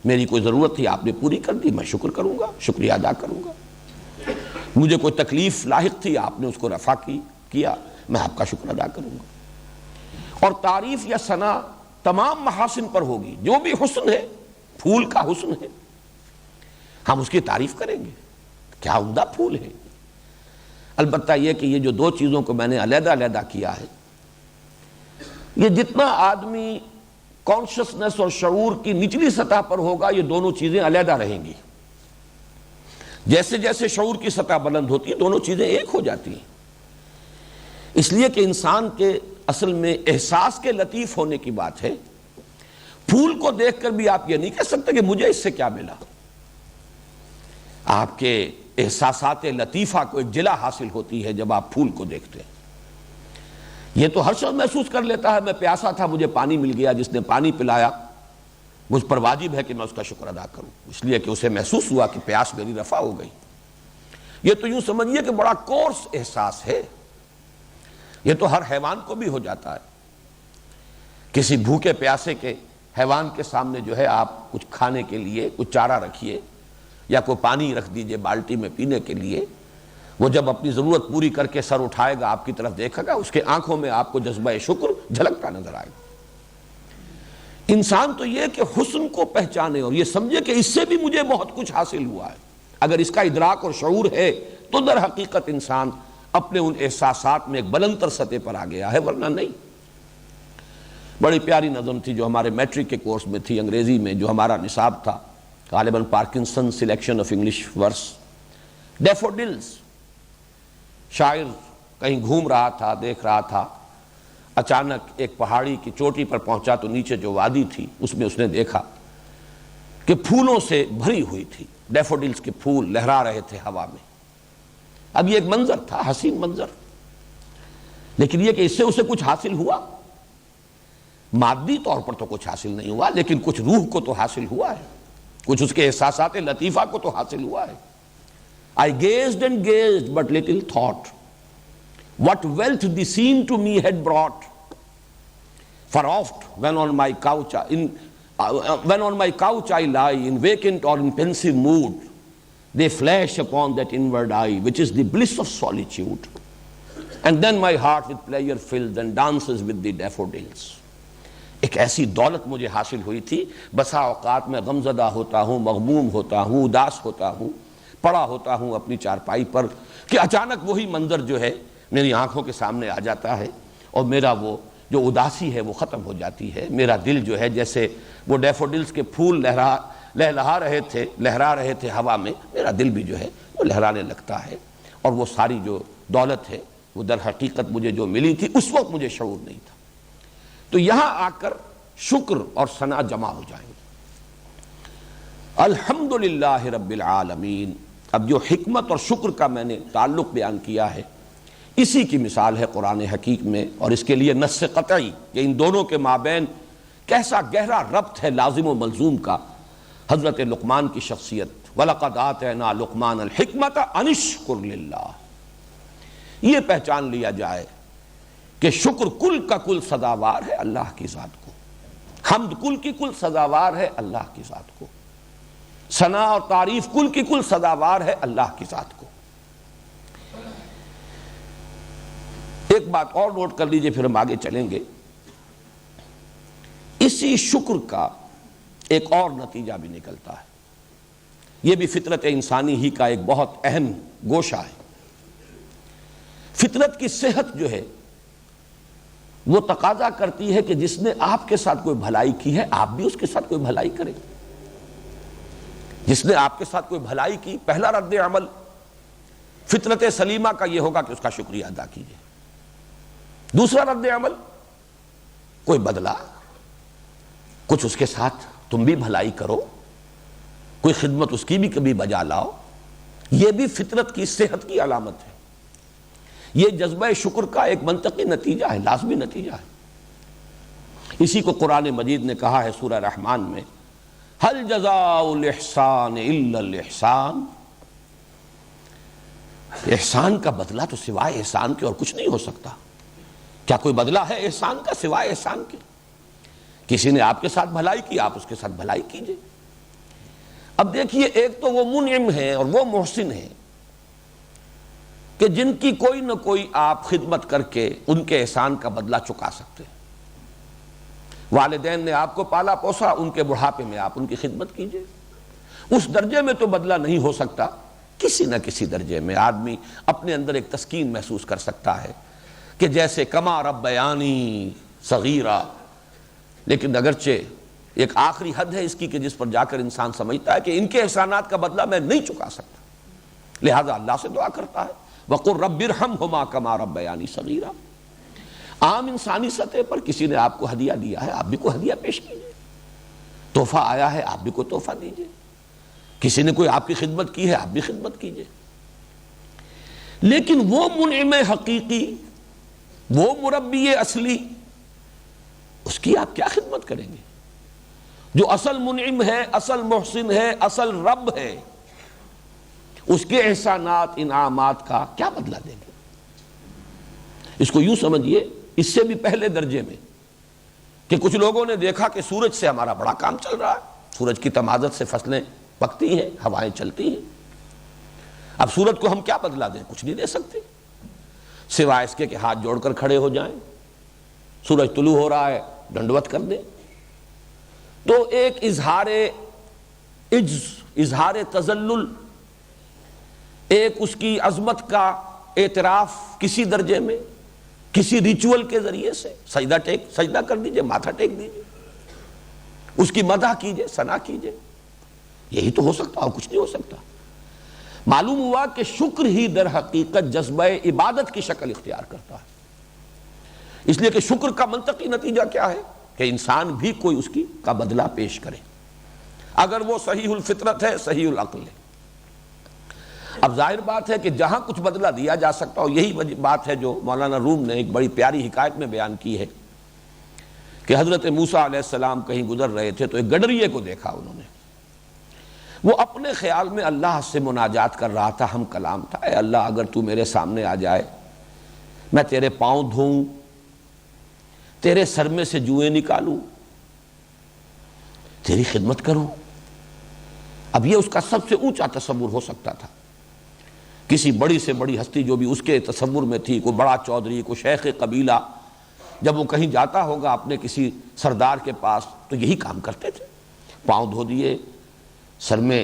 میری کوئی ضرورت تھی، آپ نے پوری کر دی، میں شکر کروں گا، شکریہ ادا کروں گا۔ مجھے کوئی تکلیف لاحق تھی، آپ نے اس کو رفع کیا، میں آپ کا شکر ادا کروں گا۔ اور تعریف یا ثنا تمام محاسن پر ہوگی، جو بھی حسن ہے، پھول کا حسن ہے، ہم اس کی تعریف کریں گے، کیا عمدہ پھول ہے۔ البتہ یہ کہ یہ جو دو چیزوں کو میں نے علیحدہ علیحدہ کیا ہے، یہ جتنا آدمی کانشسنس اور شعور کی نچلی سطح پر ہوگا یہ دونوں چیزیں علیحدہ رہیں گی۔ جیسے جیسے شعور کی سطح بلند ہوتی ہے دونوں چیزیں ایک ہو جاتی ہیں، اس لیے کہ انسان کے اصل میں احساس کے لطیف ہونے کی بات ہے۔ پھول کو دیکھ کر بھی آپ یہ نہیں کہہ سکتے کہ مجھے اس سے کیا ملا۔ آپ کے احساسات لطیفہ کو ایک جلا حاصل ہوتی ہے جب آپ پھول کو دیکھتے ہیں۔ یہ تو ہر شخص محسوس کر لیتا ہے، میں پیاسا تھا مجھے پانی مل گیا، جس نے پانی پلایا مجھ پر واجب ہے کہ میں اس کا شکر ادا کروں، اس لیے کہ اسے محسوس ہوا کہ پیاس میری رفع ہو گئی۔ یہ تو یوں سمجھیے کہ بڑا کورس احساس ہے، یہ تو ہر حیوان کو بھی ہو جاتا ہے۔ کسی بھوکے پیاسے کے حیوان کے سامنے جو ہے آپ کچھ کھانے کے لیے کچھ چارہ رکھیے یا کوئی پانی رکھ دیجئے بالٹی میں پینے کے لیے، وہ جب اپنی ضرورت پوری کر کے سر اٹھائے گا آپ کی طرف دیکھے گا، اس کے آنکھوں میں آپ کو جذبہ شکر جھلکتا نظر آئے گا۔ انسان تو یہ کہ حسن کو پہچانے اور یہ سمجھے کہ اس سے بھی مجھے بہت کچھ حاصل ہوا ہے، اگر اس کا ادراک اور شعور ہے تو در حقیقت انسان اپنے ان احساسات میں ایک بلند تر سطح پر آ گیا ہے، ورنہ نہیں۔ بڑی پیاری نظم تھی جو ہمارے میٹرک کے کورس میں تھی انگریزی میں، جو ہمارا نصاب تھا، غالباً پارکنسن سلیکشن آف انگلش ورس، ڈیفوڈلز۔ شاعر کہیں گھوم رہا تھا، دیکھ رہا تھا، اچانک ایک پہاڑی کی چوٹی پر پہنچا تو نیچے جو وادی تھی اس میں اس نے دیکھا کہ پھولوں سے بھری ہوئی تھی، ڈیفوڈلز کے پھول لہرا رہے تھے ہوا میں۔ اب یہ ایک منظر تھا، حسین منظر، لیکن یہ کہ اس سے اسے کچھ حاصل ہوا، مادی طور پر تو کچھ حاصل نہیں ہوا، لیکن کچھ روح کو تو حاصل ہوا ہے، کچھ اس کے احساسات لطیفہ کو تو حاصل ہوا ہے۔ I gazed and gazed, but little thought what wealth the scene to me had brought. For oft when on my couch I lie in vacant or in pensive mood, they flash upon that inward eye, which is the bliss of solitude. And then my heart with pleasure fills and dances with the daffodils. ایک ایسی دولت مجھے حاصل ہوئی تھی، بسا اوقات میں غمزدہ ہوتا ہوں، مغموم ہوتا ہوں، اداس ہوتا ہوں، پڑا ہوتا ہوں اپنی چارپائی پر، کہ اچانک وہی منظر جو ہے میری آنکھوں کے سامنے آ جاتا ہے اور میرا وہ جو اداسی ہے وہ ختم ہو جاتی ہے۔ میرا دل جو ہے جیسے وہ ڈیفوڈلز کے پھول لہرا رہے تھے ہوا میں، میرا دل بھی جو ہے وہ لہرانے لگتا ہے، اور وہ ساری جو دولت ہے وہ در حقیقت مجھے جو ملی تھی اس وقت مجھے شعور نہیں تھا۔ تو یہاں آ کر شکر اور ثنا جمع ہو جائیں گے۔ الحمدللہ رب العالمین۔ اب جو حکمت اور شکر کا میں نے تعلق بیان کیا ہے، اسی کی مثال ہے قرآن حکیم میں، اور اس کے لیے نص قطعی کہ ان دونوں کے مابین کیسا گہرا ربط ہے لازم و ملزوم کا، حضرت لقمان کی شخصیت، وَلَقَدْ آتَيْنَا لُقْمَانَ الْحِكْمَةَ أَنِ اشْكُرْ لِلَّهِ۔ یہ پہچان لیا جائے کہ شکر کل کا کل سزاوار ہے اللہ کی ذات کو، حمد کل کی کل سزاوار ہے اللہ کی ذات کو، ثنا اور تعریف کل کی کل سزاوار ہے اللہ کی ذات کو۔ ایک بات اور نوٹ کر لیجئے پھر ہم آگے چلیں گے. اسی شکر کا ایک اور نتیجہ بھی نکلتا ہے. یہ بھی فطرت انسانی ہی کا ایک بہت اہم گوشہ ہے. فطرت کی صحت جو ہے وہ تقاضا کرتی ہے کہ جس نے آپ کے ساتھ کوئی بھلائی کی ہے آپ بھی اس کے ساتھ کوئی بھلائی کریں. جس نے آپ کے ساتھ کوئی بھلائی کی، پہلا رد عمل فطرت سلیمہ کا یہ ہوگا کہ اس کا شکریہ ادا کیجیے. دوسرا رد عمل کوئی بدلہ، کچھ اس کے ساتھ تم بھی بھلائی کرو، کوئی خدمت اس کی بھی کبھی بجا لاؤ. یہ بھی فطرت کی صحت کی علامت ہے. یہ جذبہ شکر کا ایک منطقی نتیجہ ہے، لازمی نتیجہ ہے. اسی کو قرآن مجید نے کہا ہے سورہ رحمان میں، هل جزاء الاحسان الا الاحسان. احسان کا بدلہ تو سوائے احسان کے اور کچھ نہیں ہو سکتا. کیا کوئی بدلہ ہے احسان کا سوائے احسان کے؟ کسی نے آپ کے ساتھ بھلائی کی، آپ اس کے ساتھ بھلائی کیجئے. اب دیکھیے، ایک تو وہ منعم ہے اور وہ محسن ہے کہ جن کی کوئی نہ کوئی آپ خدمت کر کے ان کے احسان کا بدلہ چکا سکتے ہیں. والدین نے آپ کو پالا پوسا، ان کے بڑھاپے میں آپ ان کی خدمت کیجئے. اس درجے میں تو بدلہ نہیں ہو سکتا، کسی نہ کسی درجے میں آدمی اپنے اندر ایک تسکین محسوس کر سکتا ہے کہ جیسے کما ربیانی صغیرہ. لیکن اگرچہ ایک آخری حد ہے اس کی کہ جس پر جا کر انسان سمجھتا ہے کہ ان کے احسانات کا بدلہ میں نہیں چکا سکتا، لہذا اللہ سے دعا کرتا ہے وَقُلْ رَبِّ ارْحَمْهُمَا كَمَا رَبَّيَانِي صَغِيرًا. عام انسانی سطح پر کسی نے آپ کو ہدیہ دیا ہے، آپ بھی کوئی ہدیہ پیش کیجئے. تحفہ آیا ہے، آپ بھی کوئی تحفہ دیجئے. کسی نے کوئی آپ کی خدمت کی ہے، آپ بھی خدمت کیجئے. لیکن وہ منعم حقیقی، وہ مربی اصلی، اس کی آپ کیا خدمت کریں گے؟ جو اصل منعم ہے، اصل محسن ہے، اصل رب ہے، اس کے احسانات انعامات کا کیا بدلہ دیں گے؟ اس کو یوں سمجھیے، اس سے بھی پہلے درجے میں کہ کچھ لوگوں نے دیکھا کہ سورج سے ہمارا بڑا کام چل رہا ہے، سورج کی تمازت سے فصلیں پکتی ہیں، ہوائیں چلتی ہیں. اب سورج کو ہم کیا بدلہ دیں؟ کچھ نہیں دے سکتے سوائے اس کے کہ ہاتھ جوڑ کر کھڑے ہو جائیں. سورج طلوع ہو رہا ہے، ڈنڈوت کر دیں. تو ایک اظہار عجز، اظہار تذلل، ایک اس کی عظمت کا اعتراف کسی درجے میں، کسی ریچول کے ذریعے سے سجدہ کر دیجئے، ماتھا ٹیک دیجئے، اس کی مدح کیجئے، ثنا کیجئے. یہی تو ہو سکتا، اور کچھ نہیں ہو سکتا. معلوم ہوا کہ شکر ہی در حقیقت جذبہ عبادت کی شکل اختیار کرتا ہے. اس لیے کہ شکر کا منطقی نتیجہ کیا ہے کہ انسان بھی کوئی اس کی کا بدلہ پیش کرے، اگر وہ صحیح الفطرت ہے، صحیح العقل ہے. اب ظاہر بات ہے کہ جہاں کچھ بدلہ دیا جا سکتا ہو، یہی بات ہے جو مولانا روم نے ایک بڑی پیاری حکایت میں بیان کی ہے کہ حضرت موسیٰ علیہ السلام کہیں گزر رہے تھے تو ایک گڈریے کو دیکھا انہوں نے. وہ اپنے خیال میں اللہ سے مناجات کر رہا تھا، ہم کلام تھا، اے اللہ اگر تو میرے سامنے آ جائے، میں تیرے پاؤں دھوؤں، تیرے سر میں سے جوئیں نکالوں، تیری خدمت کروں. اب یہ اس کا سب سے اونچا تصور ہو سکتا تھا. کسی بڑی سے بڑی ہستی جو بھی اس کے تصور میں تھی، کوئی بڑا چودھری، کوئی شیخ قبیلہ، جب وہ کہیں جاتا ہوگا اپنے کسی سردار کے پاس تو یہی کام کرتے تھے. پاؤں دھو دیے، سر میں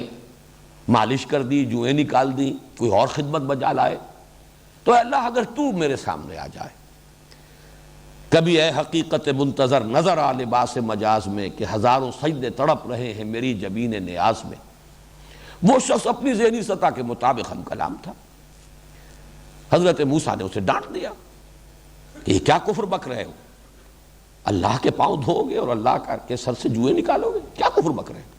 مالش کر دی، جوئیں نکال دی، کوئی اور خدمت بجا لائے. تو اللہ اگر تو میرے سامنے آ جائے. کبھی اے حقیقت منتظر نظر آ لباس مجاز میں کہ ہزاروں سجدے تڑپ رہے ہیں میری جبین نیاز میں. وہ شخص اپنی ذہنی سطح کے مطابق ہم کلام تھا. حضرت موسیٰ نے اسے ڈانٹ دیا کہ یہ کیا کفر بک رہے ہو؟ اللہ کے پاؤں دھو گے اور اللہ کے سر سے جوئیں نکالو گے؟ کیا کفر بک رہے ہو؟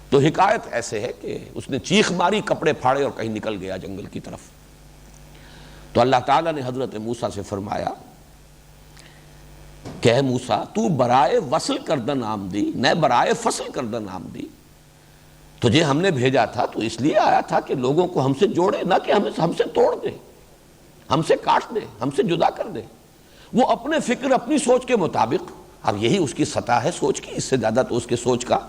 تو حکایت ایسے ہے کہ اس نے چیخ ماری، کپڑے پھاڑے اور کہیں نکل گیا جنگل کی طرف. تو اللہ تعالیٰ نے حضرت موسیٰ سے فرمایا کہ اے موسیٰ تو برائے وصل کردن آمدی، نہ برائے فصل کردن آمدی. تجھے ہم نے بھیجا تھا تو اس لیے آیا تھا کہ لوگوں کو ہم سے جوڑے، نہ کہ ہم سے توڑ دے، ہم سے کاٹ دے، ہم سے جدا کر دے. وہ اپنے فکر، اپنی سوچ کے مطابق، اب یہی اس کی سطح ہے سوچ کی، اس سے زیادہ تو اس کے سوچ کا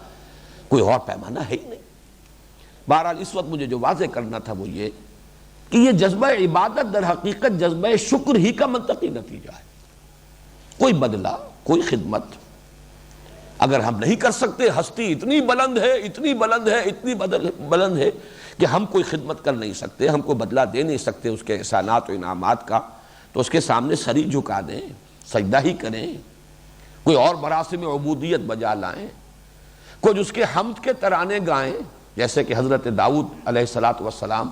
کوئی اور پیمانہ ہے ہی نہیں. بہرحال اس وقت مجھے جو واضح کرنا تھا وہ یہ کہ یہ جذبہ عبادت در حقیقت جذبہ شکر ہی کا منطقی نتیجہ ہے. کوئی بدلہ، کوئی خدمت اگر ہم نہیں کر سکتے، ہستی اتنی بلند ہے، اتنی بلند ہے، اتنی بلند ہے کہ ہم کوئی خدمت کر نہیں سکتے، ہم کوئی بدلہ دے نہیں سکتے اس کے احسانات و انعامات کا، تو اس کے سامنے سر ہی جھکا دیں، سجدہ ہی کریں، کوئی اور مراسم عبودیت بجا لائیں، کوئی اس کے حمد کے ترانے گائیں، جیسے کہ حضرت داؤد علیہ السلام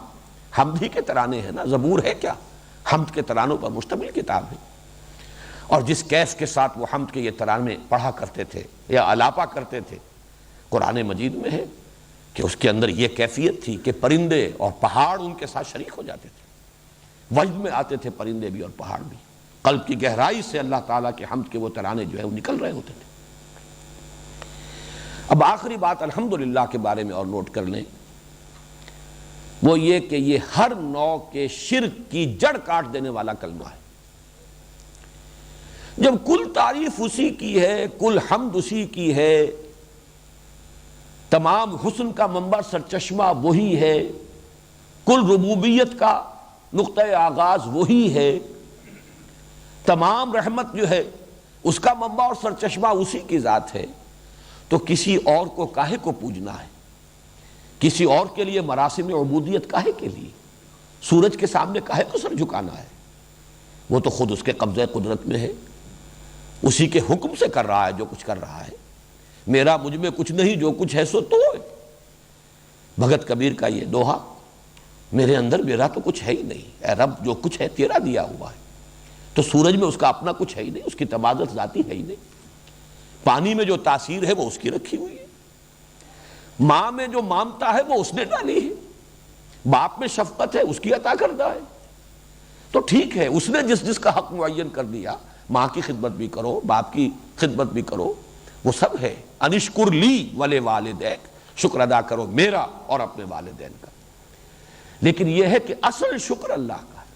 حمد ہی کے ترانے ہیں نا. زبور ہے کیا؟ حمد کے ترانوں پر مشتمل کتاب ہے. اور جس کیف کے ساتھ وہ حمد کے یہ ترانے پڑھا کرتے تھے یا الاپا کرتے تھے، قرآن مجید میں ہے کہ اس کے اندر یہ کیفیت تھی کہ پرندے اور پہاڑ ان کے ساتھ شریک ہو جاتے تھے، وجد میں آتے تھے پرندے بھی اور پہاڑ بھی. قلب کی گہرائی سے اللہ تعالیٰ کے حمد کے وہ ترانے جو ہے وہ نکل رہے ہوتے تھے. اب آخری بات الحمدللہ کے بارے میں اور نوٹ کر لیں، وہ یہ کہ یہ ہر نوع کے شرک کی جڑ کاٹ دینے والا کلمہ ہے. جب کل تعریف اسی کی ہے، کل حمد اسی کی ہے، تمام حسن کا منبع سرچشمہ وہی ہے، کل ربوبیت کا نقطۂ آغاز وہی ہے، تمام رحمت جو ہے اس کا منبع اور سرچشمہ اسی کی ذات ہے، تو کسی اور کو کاہے کو پوجنا ہے؟ کسی اور کے لیے مراسم عبودیت کاہے کے لیے؟ سورج کے سامنے کاہے کو سر جھکانا ہے؟ وہ تو خود اس کے قبضہ قدرت میں ہے، اسی کے حکم سے کر رہا ہے جو کچھ کر رہا ہے. میرا مجھ میں کچھ نہیں، جو کچھ ہے سو تو ہے. بھگت کبیر کا یہ دوہا، میرے اندر میرا تو کچھ ہے ہی نہیں، اے رب جو کچھ ہے تیرا دیا ہوا ہے. تو سورج میں اس کا اپنا کچھ ہے ہی نہیں، اس کی تبادل ذاتی ہے ہی نہیں. پانی میں جو تاثیر ہے وہ اس کی رکھی ہوئی ہے، ماں میں جو مامتا ہے وہ اس نے ڈالی ہے، باپ میں شفقت ہے اس کی عطا کردہ ہے. تو ٹھیک ہے، اس نے جس کا حق معین کر دیا، ماں کی خدمت بھی کرو، باپ کی خدمت بھی کرو، وہ سب ہے. انشکر لی ولے والدیک، شکر ادا کرو میرا اور اپنے والدین کا. لیکن یہ ہے کہ اصل شکر اللہ کا ہے.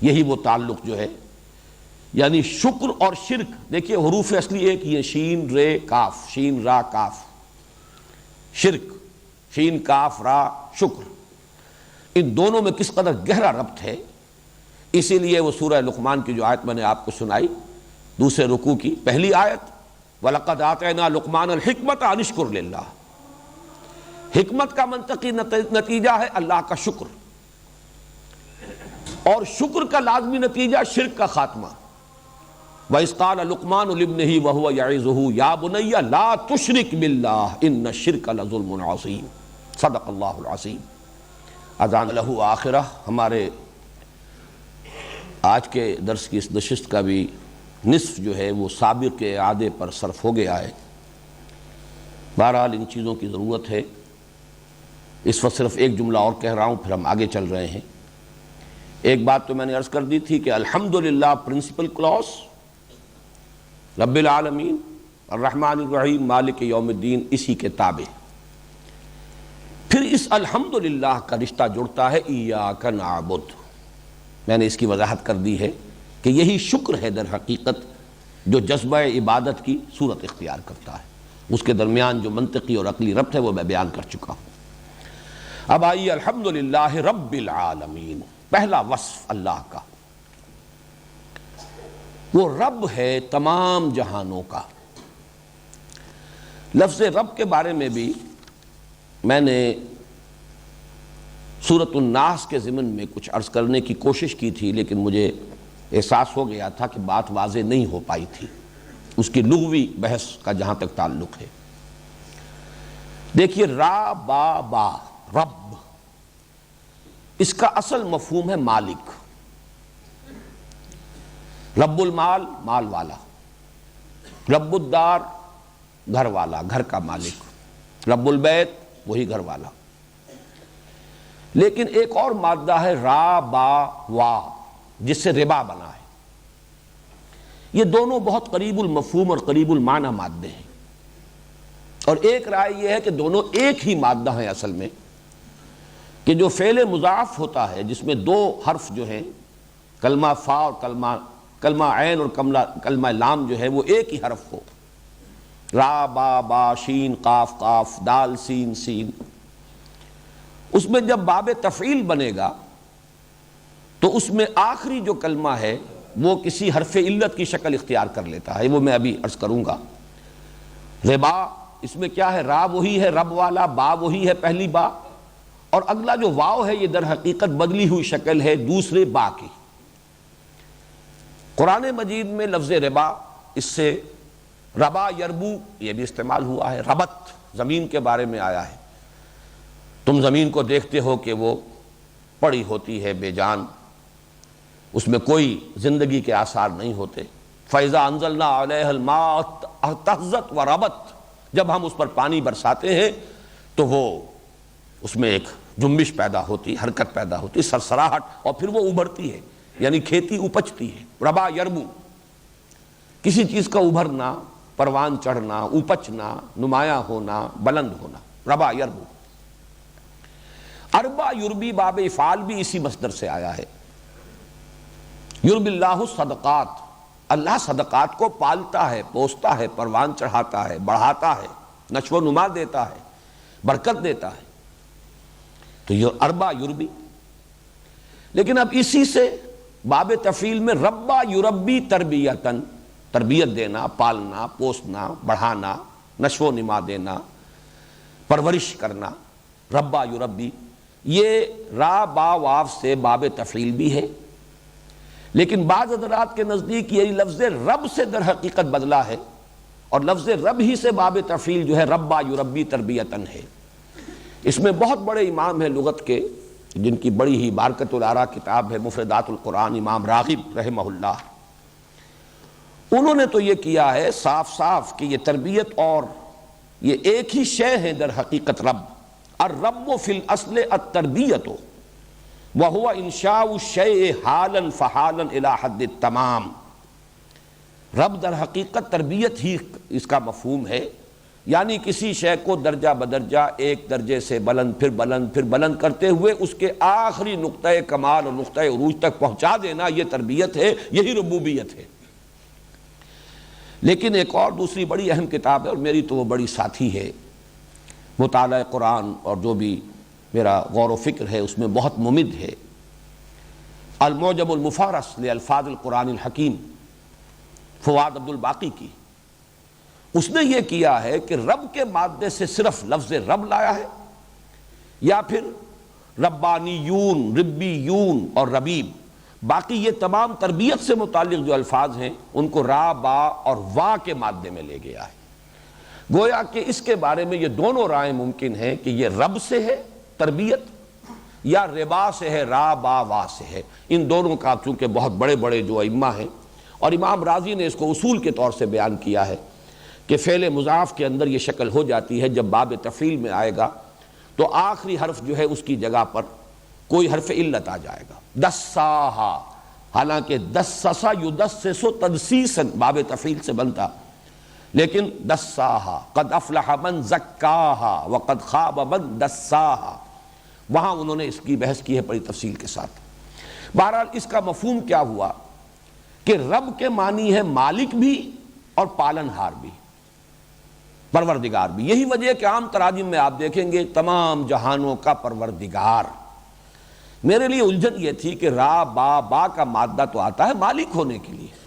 یہی وہ تعلق جو ہے، یعنی شکر اور شرک. دیکھیے حروف اصلی ایک یہ شین رے کاف، شین را کاف، شرک، شین کاف را شکر. ان دونوں میں کس قدر گہرا ربط ہے. اسی لیے وہ سورہ لقمان کی جو آیت میں نے آپ کو سنائی دوسرے رکوع کی پہلی آیت، وَلَقَدْ آتَيْنَا لُقْمَانَ الْحِكْمَةَ أَنِ اشْكُرْ لِلَّهِ، حکمت کا منطقی نتیجہ ہے اللہ کا شکر، اور شکر کا لازمی نتیجہ شرک کا خاتمہ. وَإِذْ قَالَ لُقْمَانُ لِابْنِهِ وَهُوَ يَعِظُهُ يَا بُنَيَّ لَا تُشْرِكْ بِاللَّهِ إِنَّ الشِّرْكَ لَظُلْمٌ عَظِيمٌ. صدق اللہ العظیم. اذان لہو آخرہ. ہمارے آج کے درس کی اس نشست کا بھی نصف جو ہے وہ سابق کے اعادے پر صرف ہو گیا ہے. بہرحال ان چیزوں کی ضرورت ہے. اس وقت صرف ایک جملہ اور کہہ رہا ہوں، پھر ہم آگے چل رہے ہیں. ایک بات تو میں نے عرض کر دی تھی کہ الحمدللہ پرنسپل کلاس رب العالمین الرحمن الرحیم مالک یوم الدین اسی کے تابع. پھر اس الحمدللہ کا رشتہ جڑتا ہے ایاک نعبد. میں نے اس کی وضاحت کر دی ہے کہ یہی شکر ہے در حقیقت جو جذبہ عبادت کی صورت اختیار کرتا ہے. اس کے درمیان جو منطقی اور عقلی ربط ہے وہ میں بیان کر چکا ہوں. اب آئیے الحمدللہ رب العالمین. پہلا وصف اللہ کا، وہ رب ہے تمام جہانوں کا. لفظ رب کے بارے میں بھی میں نے سورۃ الناس کے ضمن میں کچھ عرض کرنے کی کوشش کی تھی، لیکن مجھے احساس ہو گیا تھا کہ بات واضح نہیں ہو پائی تھی اس کی لغوی بحث کا جہاں تک تعلق ہے. دیکھیے را با با رب، اس کا اصل مفہوم ہے مالک. رب المال مال والا، رب الدار گھر والا، گھر کا مالک، رب البیت وہی گھر والا. لیکن ایک اور مادہ ہے را با وا، جس سے ربا بنا ہے. یہ دونوں بہت قریب المفہوم اور قریب المعنی مادے ہیں، اور ایک رائے یہ ہے کہ دونوں ایک ہی مادہ ہیں اصل میں، کہ جو فعل مضاف ہوتا ہے جس میں دو حرف جو ہیں کلمہ فا اور کلمہ عین اور کلمہ لام جو ہے وہ ایک ہی حرف ہو. را با با شین قاف قاف دال سین سین. اس میں جب باب تفعیل بنے گا تو اس میں آخری جو کلمہ ہے وہ کسی حرف علت کی شکل اختیار کر لیتا ہے، وہ میں ابھی عرض کروں گا۔ ربا اس میں کیا ہے؟ را وہی ہے رب والا، با وہی ہے پہلی با، اور اگلا جو واو ہے یہ در حقیقت بدلی ہوئی شکل ہے دوسرے با کی۔ قرآن مجید میں لفظ ربا، اس سے ربا یربو یہ بھی استعمال ہوا ہے، ربط زمین کے بارے میں آیا ہے۔ تم زمین کو دیکھتے ہو کہ وہ پڑی ہوتی ہے بے جان، اس میں کوئی زندگی کے آثار نہیں ہوتے۔ فَإِذَا أَنزَلْنَا عَلَيْهَا الْمَاءَ اهْتَزَّتْ وَرَبَتْ، جب ہم اس پر پانی برساتے ہیں تو وہ اس میں ایک جنبش پیدا ہوتی، حرکت پیدا ہوتی، سرسراہٹ، اور پھر وہ ابھرتی ہے، یعنی کھیتی اپجتی ہے۔ ربا یربو، کسی چیز کا ابھرنا، پروان چڑھنا، اپچنا، نمایاں ہونا، بلند ہونا، ربا یربو۔ اربا یربی باب افعال بھی اسی مصدر سے آیا ہے۔ یربی اللہ صدقات، اللہ صدقات کو پالتا ہے، پوستا ہے، پروان چڑھاتا ہے، بڑھاتا ہے، نشو و نما دیتا ہے، برکت دیتا ہے، تو یہ اربا یربی۔ لیکن اب اسی سے باب تفعیل میں ربا یربی تربیتن، تربیت دینا، پالنا، پوسنا، بڑھانا، نشو و نما دینا، پرورش کرنا، ربا یربی، یہ را با واو سے باب تفعیل بھی ہے، لیکن بعض حضرات کے نزدیک یہ لفظ رب سے در حقیقت بدلا ہے، اور لفظ رب ہی سے باب تفعیل جو ہے ربا یربی تربیتن ہے۔ اس میں بہت بڑے امام ہیں لغت کے، جن کی بڑی ہی بارکۃ الآراء کتاب ہے مفردات القرآن، امام راغب رحمہ اللہ، انہوں نے تو یہ کیا ہے صاف صاف کہ یہ تربیت اور یہ ایک ہی شے ہیں در حقیقت رب۔ الرب فی الاصل التربیت وہو انشاء الشیء حالا فحالا الی حد التمام۔ رب در حقیقت تربیت ہی اس کا مفہوم ہے، یعنی کسی شے کو درجہ بدرجہ ایک درجے سے بلند پھر بلند پھر بلند کرتے ہوئے اس کے آخری نقطہ کمال اور نقطہ عروج تک پہنچا دینا، یہ تربیت ہے، یہی ربوبیت ہے۔ لیکن ایک اور دوسری بڑی اہم کتاب ہے، اور میری تو وہ بڑی ساتھی ہے، مطالعہ قرآن اور جو بھی میرا غور و فکر ہے اس میں بہت ممد ہے، المعجم المفارس لالفاظ القرآن الحکیم، فواد عبد الباقی کی۔ اس نے یہ کیا ہے کہ رب کے مادے سے صرف لفظ رب لایا ہے، یا پھر ربانیون، ربیون اور ربیب، باقی یہ تمام تربیت سے متعلق جو الفاظ ہیں ان کو را با اور وا کے مادے میں لے گیا ہے۔ گویا کہ اس کے بارے میں یہ دونوں رائے ممکن ہیں کہ یہ رب سے ہے تربیت، یا ربا سے ہے، را با وا سے ہے۔ ان دونوں کا چونکہ بہت بڑے بڑے جو ائمہ ہیں، اور امام راضی نے اس کو اصول کے طور سے بیان کیا ہے کہ فعل مضاف کے اندر یہ شکل ہو جاتی ہے، جب باب تفعیل میں آئے گا تو آخری حرف جو ہے اس کی جگہ پر کوئی حرف علت آ جائے گا، دساہا، حالانکہ دسسا یدسس تدسیسا باب تفعیل سے بنتا، لیکن دساہا، قد افلح من زکاہا وقد خاب من دساہا، وہاں انہوں نے اس کی بحث کی ہے بڑی تفصیل کے ساتھ۔ بہرحال اس کا مفہوم کیا ہوا کہ رب کے معنی ہے مالک بھی اور پالنہار بھی، پروردگار بھی۔ یہی وجہ ہے کہ عام تراجم میں آپ دیکھیں گے تمام جہانوں کا پروردگار۔ میرے لیے الجھن یہ تھی کہ را با کا مادہ تو آتا ہے مالک ہونے کے لیے،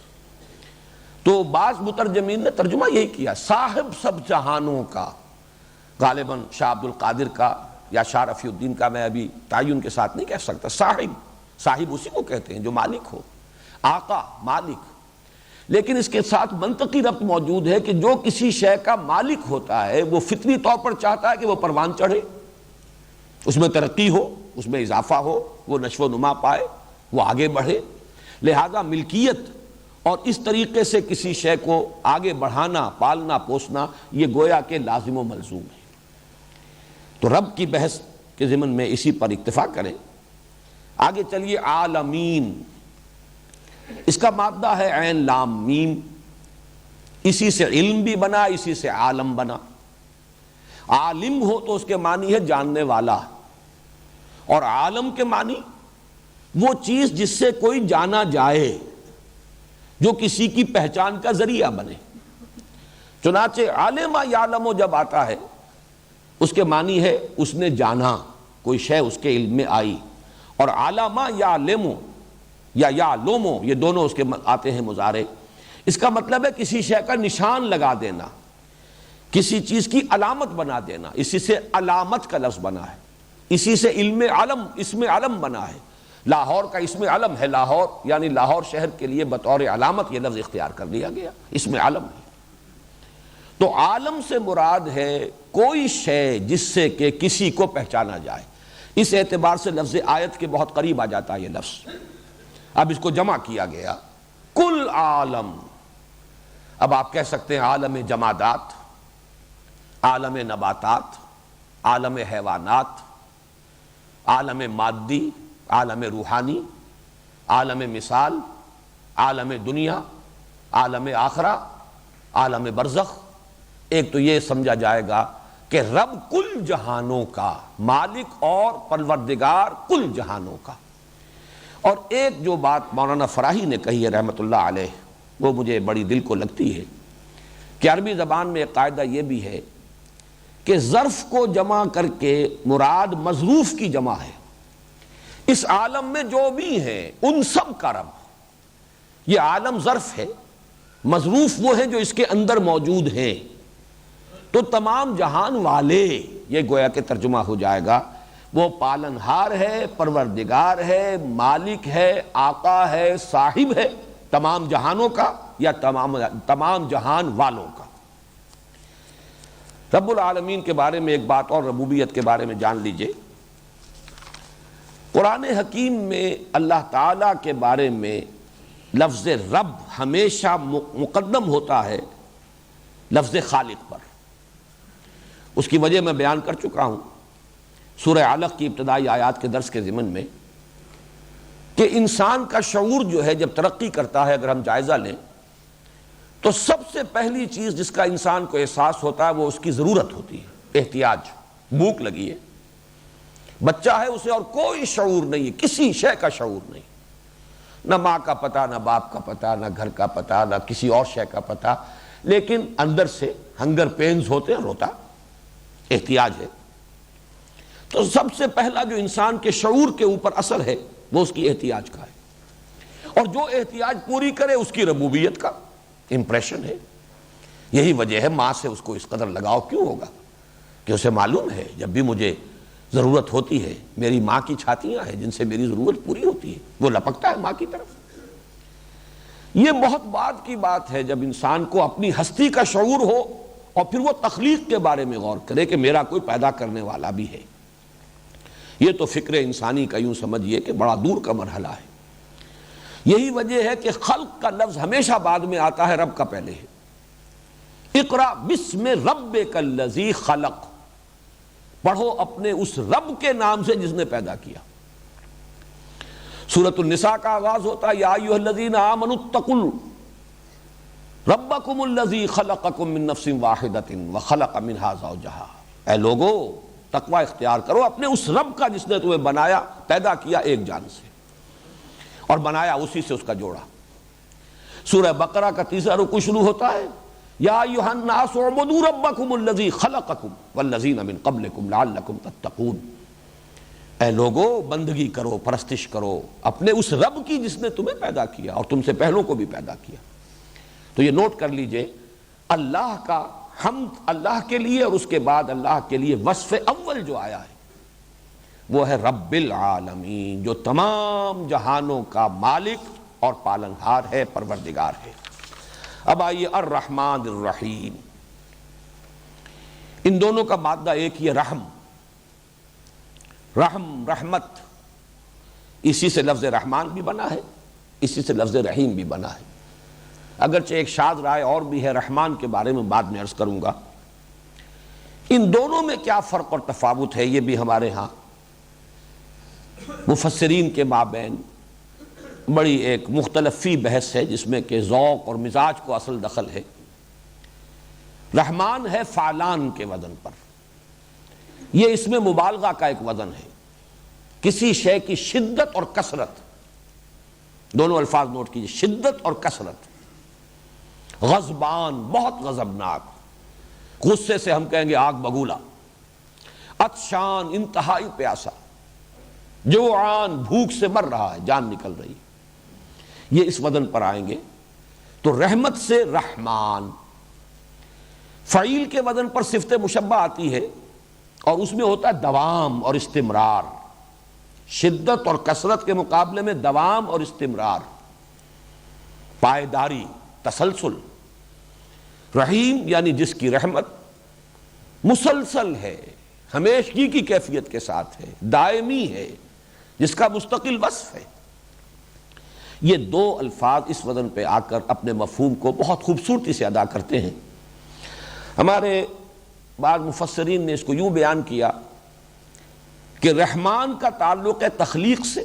تو بعض مترجمین نے ترجمہ یہی کیا صاحب سب جہانوں کا، غالباً شاہ عبد القادر کا یا شاہ رفیع الدین کا، میں ابھی تعین کے ساتھ نہیں کہہ سکتا، صاحب اسی کو کہتے ہیں جو مالک ہو، آقا، مالک۔ لیکن اس کے ساتھ منطقی ربط موجود ہے کہ جو کسی شے کا مالک ہوتا ہے وہ فطری طور پر چاہتا ہے کہ وہ پروان چڑھے، اس میں ترقی ہو، اس میں اضافہ ہو، وہ نشو و نما پائے، وہ آگے بڑھے۔ لہذا ملکیت اور اس طریقے سے کسی شے کو آگے بڑھانا، پالنا، پوسنا، یہ گویا کہ لازم و ملزوم ہے۔ تو رب کی بحث کے ضمن میں اسی پر اکتفا کریں۔ آگے چلیے، عالمین، اس کا مادہ ہے عین لام میم، اسی سے علم بھی بنا، اسی سے عالم بنا۔ عالم ہو تو اس کے معنی ہے جاننے والا، اور عالم کے معنی وہ چیز جس سے کوئی جانا جائے، جو کسی کی پہچان کا ذریعہ بنے۔ چنانچہ عالم یعلم جب آتا ہے اس کے معنی ہے اس نے جانا، کوئی شے اس کے علم میں آئی، اور علامہ یعلمو یا یعلمو یہ دونوں اس کے آتے ہیں مضارع، اس کا مطلب ہے کسی شے کا نشان لگا دینا، کسی چیز کی علامت بنا دینا، اسی سے علامت کا لفظ بنا ہے، اسی سے علم علم اسم علم بنا ہے۔ لاہور کا اسم علم ہے، لاہور یعنی لاہور شہر کے لیے بطور علامت یہ لفظ اختیار کر لیا گیا، اسم علم ہے۔ تو عالم سے مراد ہے کوئی شے جس سے کہ کسی کو پہچانا جائے، اس اعتبار سے لفظ آیت کے بہت قریب آ جاتا ہے یہ لفظ۔ اب اس کو جمع کیا گیا، کل عالم، اب آپ کہہ سکتے ہیں عالم جمادات، عالم نباتات، عالم حیوانات، عالم مادی، عالم روحانی، عالم مثال، عالم دنیا، عالم آخرہ، عالم برزخ۔ ایک تو یہ سمجھا جائے گا کہ رب کل جہانوں کا، مالک اور پروردگار کل جہانوں کا۔ اور ایک جو بات مولانا فراہی نے کہی ہے رحمۃ اللہ علیہ، وہ مجھے بڑی دل کو لگتی ہے کہ عربی زبان میں ایک قاعدہ یہ بھی ہے کہ ظرف کو جمع کر کے مراد مظروف کی جمع ہے۔ اس عالم میں جو بھی ہیں ان سب کا رب، یہ عالم ظرف ہے، مظروف وہ ہیں جو اس کے اندر موجود ہیں، تو تمام جہان والے، یہ گویا کہ ترجمہ ہو جائے گا، وہ پالنہار ہے، پروردگار ہے، مالک ہے، آقا ہے، صاحب ہے تمام جہانوں کا یا تمام جہان والوں کا۔ رب العالمین کے بارے میں ایک بات اور ربوبیت کے بارے میں جان لیجئے، قرآن حکیم میں اللہ تعالیٰ کے بارے میں لفظ رب ہمیشہ مقدم ہوتا ہے لفظ خالق پر۔ اس کی وجہ میں بیان کر چکا ہوں سورہ علق کی ابتدائی آیات کے درس کے ضمن میں، کہ انسان کا شعور جو ہے جب ترقی کرتا ہے، اگر ہم جائزہ لیں تو سب سے پہلی چیز جس کا انسان کو احساس ہوتا ہے وہ اس کی ضرورت ہوتی ہے، احتیاج، بھوک لگی ہے، بچہ ہے اسے اور کوئی شعور نہیں ہے، کسی شے کا شعور نہیں، نہ ماں کا پتہ، نہ باپ کا پتہ، نہ گھر کا پتہ، نہ کسی اور شے کا پتہ، لیکن اندر سے ہنگر پینز ہوتے ہیں، روتا، احتیاج ہے۔ تو سب سے پہلا جو انسان کے شعور کے اوپر اثر ہے وہ اس کی احتیاج کا ہے، اور جو احتیاج پوری کرے اس کی ربوبیت کا امپریشن ہے۔ یہی وجہ ہے ماں سے اس کو اس قدر لگاؤ کیوں ہوگا کہ اسے معلوم ہے جب بھی مجھے ضرورت ہوتی ہے، میری ماں کی چھاتیاں ہیں جن سے میری ضرورت پوری ہوتی ہے، وہ لپکتا ہے ماں کی طرف۔ یہ بہت بعد کی بات ہے جب انسان کو اپنی ہستی کا شعور ہو اور پھر وہ تخلیق کے بارے میں غور کرے کہ میرا کوئی پیدا کرنے والا بھی ہے۔ یہ تو فکر انسانی کا یوں سمجھیے کہ بڑا دور کا مرحلہ ہے۔ یہی وجہ ہے کہ خلق کا لفظ ہمیشہ بعد میں آتا ہے، رب کا پہلے ہے۔ اقرا بسم ربک الذی خلق، پڑھو اپنے اس رب کے نام سے جس نے پیدا کیا۔ سورۃ النساء کا آغاز ہوتا ہے یا ایھا الذین آمنوا اتقوا ربکم الذی خلقکم من نفس واحدۃ وخلق منھا زوجہا، اے لوگو تقوی اختیار کرو اپنے اس رب کا جس نے تمہیں بنایا، پیدا کیا ایک جان سے اور بنایا اسی سے اس کا جوڑا۔ سورہ بقرہ کا تیسرا رکوع شروع ہوتا ہے یا ایھا الناس اعبدوا ربکم الذی خلقکم والذین من قبلکم لعلکم تتقون، اے لوگو بندگی کرو، پرستش کرو اپنے اس رب کی جس نے تمہیں پیدا کیا اور تم سے پہلوں کو بھی پیدا کیا۔ تو یہ نوٹ کر لیجئے، اللہ کا حمد اللہ کے لیے اور اس کے بعد اللہ کے لیے وصف اول جو آیا ہے وہ ہے رب العالمین، جو تمام جہانوں کا مالک اور پالنہار ہے، پروردگار ہے۔ اب آئیے الرحمن الرحیم، ان دونوں کا مادہ ایک ہی ہے، رحم، رحم رحمت، اسی سے لفظ رحمان بھی بنا ہے، اسی سے لفظ رحیم بھی بنا ہے۔ اگرچہ ایک شاذ رائے اور بھی ہے رحمان کے بارے میں بعد میں عرض کروں گا۔ ان دونوں میں کیا فرق اور تفاوت ہے یہ بھی ہمارے ہاں مفسرین کے مابین بڑی ایک مختلف فی بحث ہے، جس میں کہ ذوق اور مزاج کو اصل دخل ہے۔ رحمان ہے فعلان کے وزن پر، یہ اس میں مبالغہ کا ایک وزن ہے، کسی شے کی شدت اور کثرت، دونوں الفاظ نوٹ کیجئے، شدت اور کثرت۔ غضبان، بہت غضبناک، غصے سے ہم کہیں گے آگ بگولا، عطشان انتہائی پیاسا، جوعان بھوک سے مر رہا ہے، جان نکل رہی ہے، یہ اس وزن پر آئیں گے تو رحمت سے رحمان، فعیل کے وزن پر صفت مشبہ آتی ہے اور اس میں ہوتا ہے دوام اور استمرار، شدت اور کثرت کے مقابلے میں دوام اور استمرار، پائیداری، تسلسل۔ رحیم یعنی جس کی رحمت مسلسل ہے، ہمیشگی کی کیفیت کے ساتھ ہے، دائمی ہے، جس کا مستقل وصف ہے۔ یہ دو الفاظ اس وزن پہ آ کر اپنے مفہوم کو بہت خوبصورتی سے ادا کرتے ہیں۔ ہمارے بعض مفسرین نے اس کو یوں بیان کیا کہ رحمان کا تعلق ہے تخلیق سے،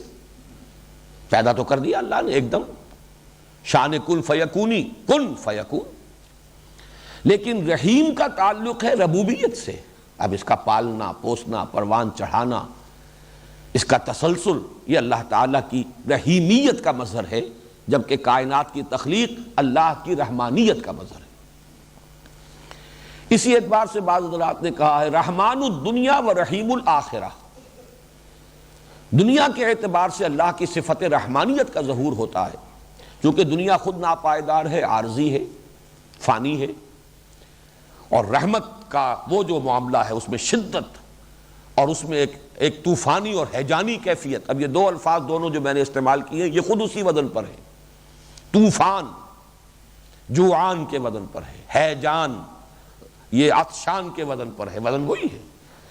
پیدا تو کر دیا اللہ نے ایک دم، شان کن فیکونی، کن فیکون، لیکن رحیم کا تعلق ہے ربوبیت سے، اب اس کا پالنا، پوسنا، پروان چڑھانا، اس کا تسلسل، یہ اللہ تعالیٰ کی رحیمیت کا مظہر ہے، جبکہ کائنات کی تخلیق اللہ کی رحمانیت کا مظہر ہے۔ اسی اعتبار سے بعض حضرات نے کہا ہے رحمان الدنیا و رحیم الآخرہ، دنیا کے اعتبار سے اللہ کی صفت رحمانیت کا ظہور ہوتا ہے، چونکہ دنیا خود ناپائیدار ہے، عارضی ہے، فانی ہے، اور رحمت کا وہ جو معاملہ ہے اس میں شدت اور اس میں ایک طوفانی اور ہیجانی کیفیت۔ اب یہ دو الفاظ دونوں جو میں نے استعمال کیے یہ خود اسی وزن پر ہے، طوفان جوعان کے وزن پر ہے، ہیجان یہ عطشان کے وزن پر ہے، وزن وہی ہے،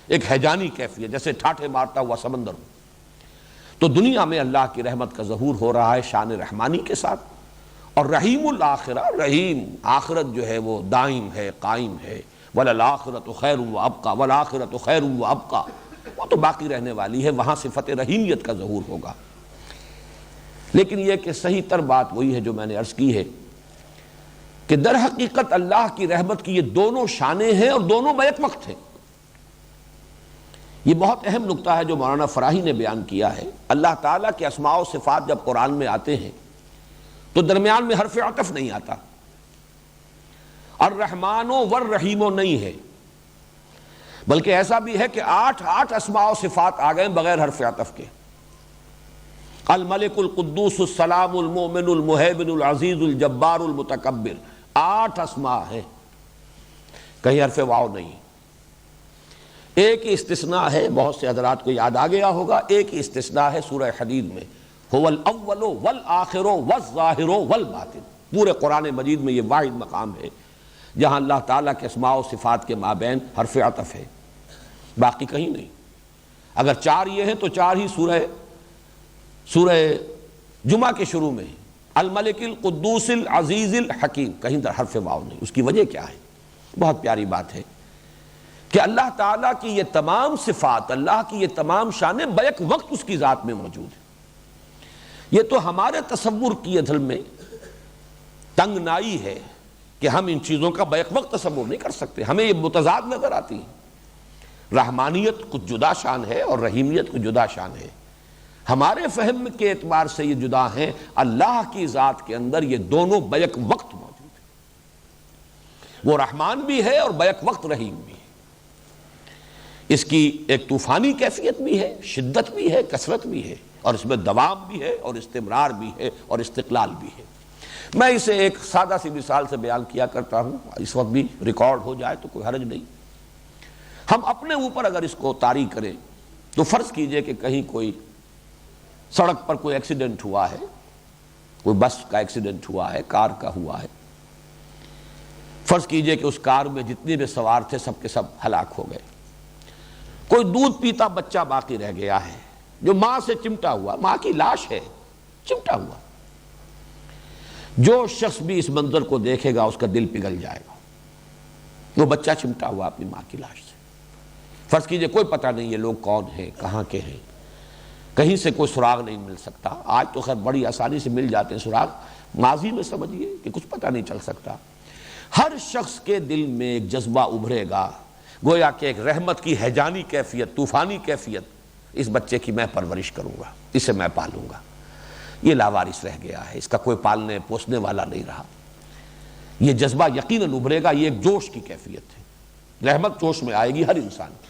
ایک ہیجانی کیفیت جیسے ٹھاٹھے مارتا ہوا سمندر ہو۔ تو دنیا میں اللہ کی رحمت کا ظہور ہو رہا ہے شان رحمانی کے ساتھ، اور رحیم الآخرہ، رحیم آخرت جو ہے وہ دائم ہے، قائم ہے، وَلَلْآخِرَةُ خَيْرٌ وَأَبْقَىٰ وَالْآخِرَةُ خَيْرٌ وَأَبْقَىٰ، وہ تو باقی رہنے والی ہے، وہاں صفت رحیمیت کا ظہور ہوگا۔ لیکن یہ کہ صحیح تر بات وہی ہے جو میں نے عرض کی ہے کہ در حقیقت اللہ کی رحمت کی یہ دونوں شانیں ہیں اور دونوں بیک وقت ہیں۔ یہ بہت اہم نکتہ ہے جو مولانا فراہی نے بیان کیا ہے۔ اللہ تعالیٰ کے اسماء و صفات جب قرآن میں آتے ہیں تو درمیان میں حرف عطف نہیں آتا، الرحمن والرحیم نہیں ہے، بلکہ ایسا بھی ہے کہ 8 اسماء و صفات آ گئے بغیر حرف عطف کے، الملک القدوس السلام المؤمن المہیمن العزیز الجبار المتکبر، 8 اسماء ہیں، کہیں حرف واو نہیں۔ ایک ہی استثناء ہے، بہت سے حضرات کو یاد آ گیا ہوگا، ایک ہی استثناء ہے سورہ حدید میں، هو الاول والآخر والظاہر والباطن۔ پورے قرآن مجید میں یہ واحد مقام ہے جہاں اللہ تعالیٰ کے اسماء و صفات کے مابین حرف عطف ہے، باقی کہیں نہیں۔ اگر 4 یہ ہیں تو 4 ہی سورہ جمعہ کے شروع میں الملک القدوس العزیز الحکیم، کہیں در حرف واو نہیں۔ اس کی وجہ کیا ہے؟ بہت پیاری بات ہے کہ اللہ تعالیٰ کی یہ تمام صفات، اللہ کی یہ تمام شانیں بیک وقت اس کی ذات میں موجود ہیں۔ یہ تو ہمارے تصور کی عدل میں تنگنائی ہے کہ ہم ان چیزوں کا بیک وقت تصور نہیں کر سکتے، ہمیں یہ متضاد نظر آتی ہیں۔ رحمانیت کچھ جدا شان ہے اور رحیمیت کچھ جدا شان ہے، ہمارے فہم کے اعتبار سے یہ جدا ہیں، اللہ کی ذات کے اندر یہ دونوں بیک وقت موجود ہیں، وہ رحمان بھی ہے اور بیک وقت رحیم بھی ہے۔ اس کی ایک طوفانی کیفیت بھی ہے، شدت بھی ہے، کثرت بھی ہے، اور اس میں دوام بھی ہے اور استمرار بھی ہے اور استقلال بھی ہے۔ میں اسے ایک سادہ سی مثال سے بیان کیا کرتا ہوں، اس وقت بھی ریکارڈ ہو جائے تو کوئی حرج نہیں۔ ہم اپنے اوپر اگر اس کو طاری کریں تو فرض کیجئے کہ کہیں کوئی سڑک پر کوئی ایکسیڈنٹ ہوا ہے، کوئی بس کا ایکسیڈنٹ ہوا ہے، کار کا ہوا ہے، فرض کیجئے کہ اس کار میں جتنے بھی سوار تھے سب کے سب ہلاک ہو گئے، کوئی دودھ پیتا بچہ باقی رہ گیا ہے جو ماں سے چمٹا ہوا، ماں کی لاش ہے، چمٹا ہوا۔ جو شخص بھی اس منظر کو دیکھے گا اس کا دل پگھل جائے گا، وہ بچہ چمٹا ہوا اپنی ماں کی لاش سے۔ فرض کیجئے کوئی پتہ نہیں یہ لوگ کون ہیں، کہاں کے ہیں، کہیں سے کوئی سراغ نہیں مل سکتا۔ آج تو خیر بڑی آسانی سے مل جاتے ہیں سراغ، ماضی میں سمجھیے کہ کچھ پتہ نہیں چل سکتا۔ ہر شخص کے دل میں ایک جذبہ ابھرے گا، گویا کہ ایک رحمت کی ہیجانی کیفیت، طوفانی کیفیت، اس بچے کی میں پرورش کروں گا، اسے میں پالوں گا، یہ لاوارث رہ گیا ہے، اس کا کوئی پالنے پوسنے والا نہیں رہا۔ یہ جذبہ یقیناً ابھرے گا، یہ ایک جوش کی کیفیت ہے، رحمت جوش میں آئے گی ہر انسان کی۔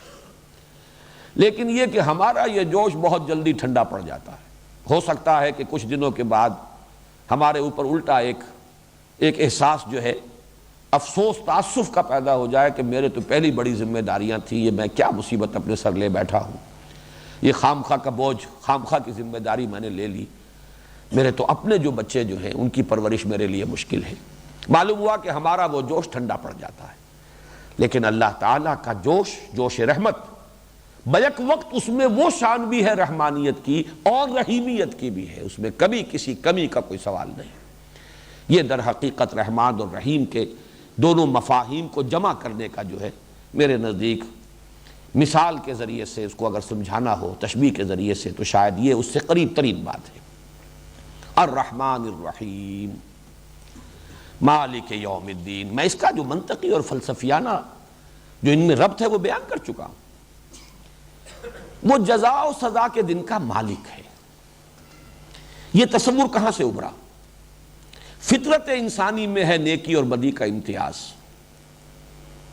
لیکن یہ کہ ہمارا یہ جوش بہت جلدی ٹھنڈا پڑ جاتا ہے. ہو سکتا ہے کہ کچھ دنوں کے بعد ہمارے اوپر الٹا ایک احساس جو ہے افسوس تعسف کا پیدا ہو جائے کہ میرے تو پہلی بڑی ذمہ داریاں تھیں، یہ میں کیا مصیبت اپنے سر لے بیٹھا ہوں، یہ خامخواہ کا بوجھ، خامخواہ کی ذمہ داری میں نے لے لی، میرے تو اپنے جو بچے جو ہیں ان کی پرورش میرے لیے مشکل ہے. معلوم ہوا کہ ہمارا وہ جوش ٹھنڈا پڑ جاتا ہے. لیکن اللہ تعالیٰ کا جوش رحمت، بیک وقت اس میں وہ شان بھی ہے رحمانیت کی اور رحیمیت کی بھی ہے، اس میں کبھی کسی کمی کا کوئی سوال نہیں. یہ در حقیقت رحمان اور رحیم کے دونوں مفاہیم کو جمع کرنے کا جو ہے میرے نزدیک مثال کے ذریعے سے اس کو اگر سمجھانا ہو، تشبیہ کے ذریعے سے، تو شاید یہ اس سے قریب ترین بات ہے. الرحمن الرحیم مالک یوم الدین. میں اس کا جو منطقی اور فلسفیانہ جو ان میں ربط ہے وہ بیان کر چکا ہوں. وہ جزا و سزا کے دن کا مالک ہے. یہ تصور کہاں سے ابھرا؟ فطرت انسانی میں ہے نیکی اور بدی کا امتیاز.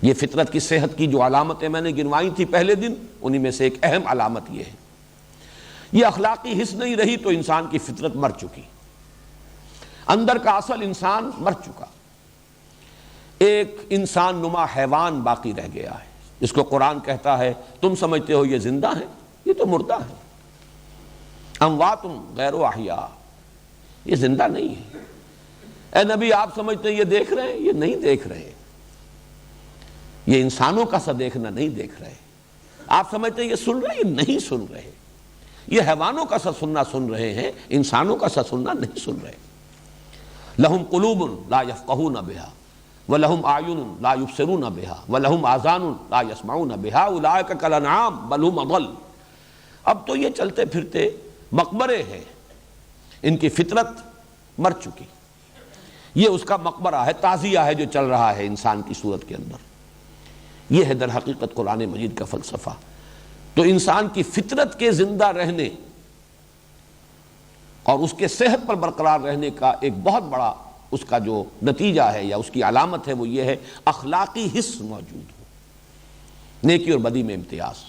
یہ فطرت کی صحت کی جو علامتیں میں نے گنوائی تھی پہلے دن، انہی میں سے ایک اہم علامت یہ ہے. یہ اخلاقی حس نہیں رہی تو انسان کی فطرت مر چکی، اندر کا اصل انسان مر چکا. ایک انسان نما حیوان باقی رہ گیا ہے جس کو قرآن کہتا ہے تم سمجھتے ہو یہ زندہ ہے، یہ تو مردہ ہے. اموات غیر احیاء، یہ زندہ نہیں ہے. اے نبی آپ سمجھتے ہیں یہ دیکھ رہے ہیں، یہ نہیں دیکھ رہے. یہ انسانوں کا سا دیکھنا نہیں دیکھ رہے. آپ سمجھتے ہیں یہ سن رہے ہیں، یہ نہیں سن رہے. یہ حیوانوں کا سا سننا سن رہے ہیں، انسانوں کا سا سننا نہیں سن رہے. لہم قلوب لا یفقہون بہا ولہم اعین لا یبصرون بہا ولہم آذان لا یسمعون بہا اولئک کالانعام بل ہم اضل. اب تو یہ چلتے پھرتے مقبرے ہیں، ان کی فطرت مر چکی. یہ اس کا مقبرہ ہے، تعزیہ ہے جو چل رہا ہے انسان کی صورت کے اندر. یہ ہے در حقیقت قرآن مجید کا فلسفہ. تو انسان کی فطرت کے زندہ رہنے اور اس کے صحت پر برقرار رہنے کا ایک بہت بڑا اس کا جو نتیجہ ہے یا اس کی علامت ہے وہ یہ ہے اخلاقی حس موجود ہو، نیکی اور بدی میں امتیاز.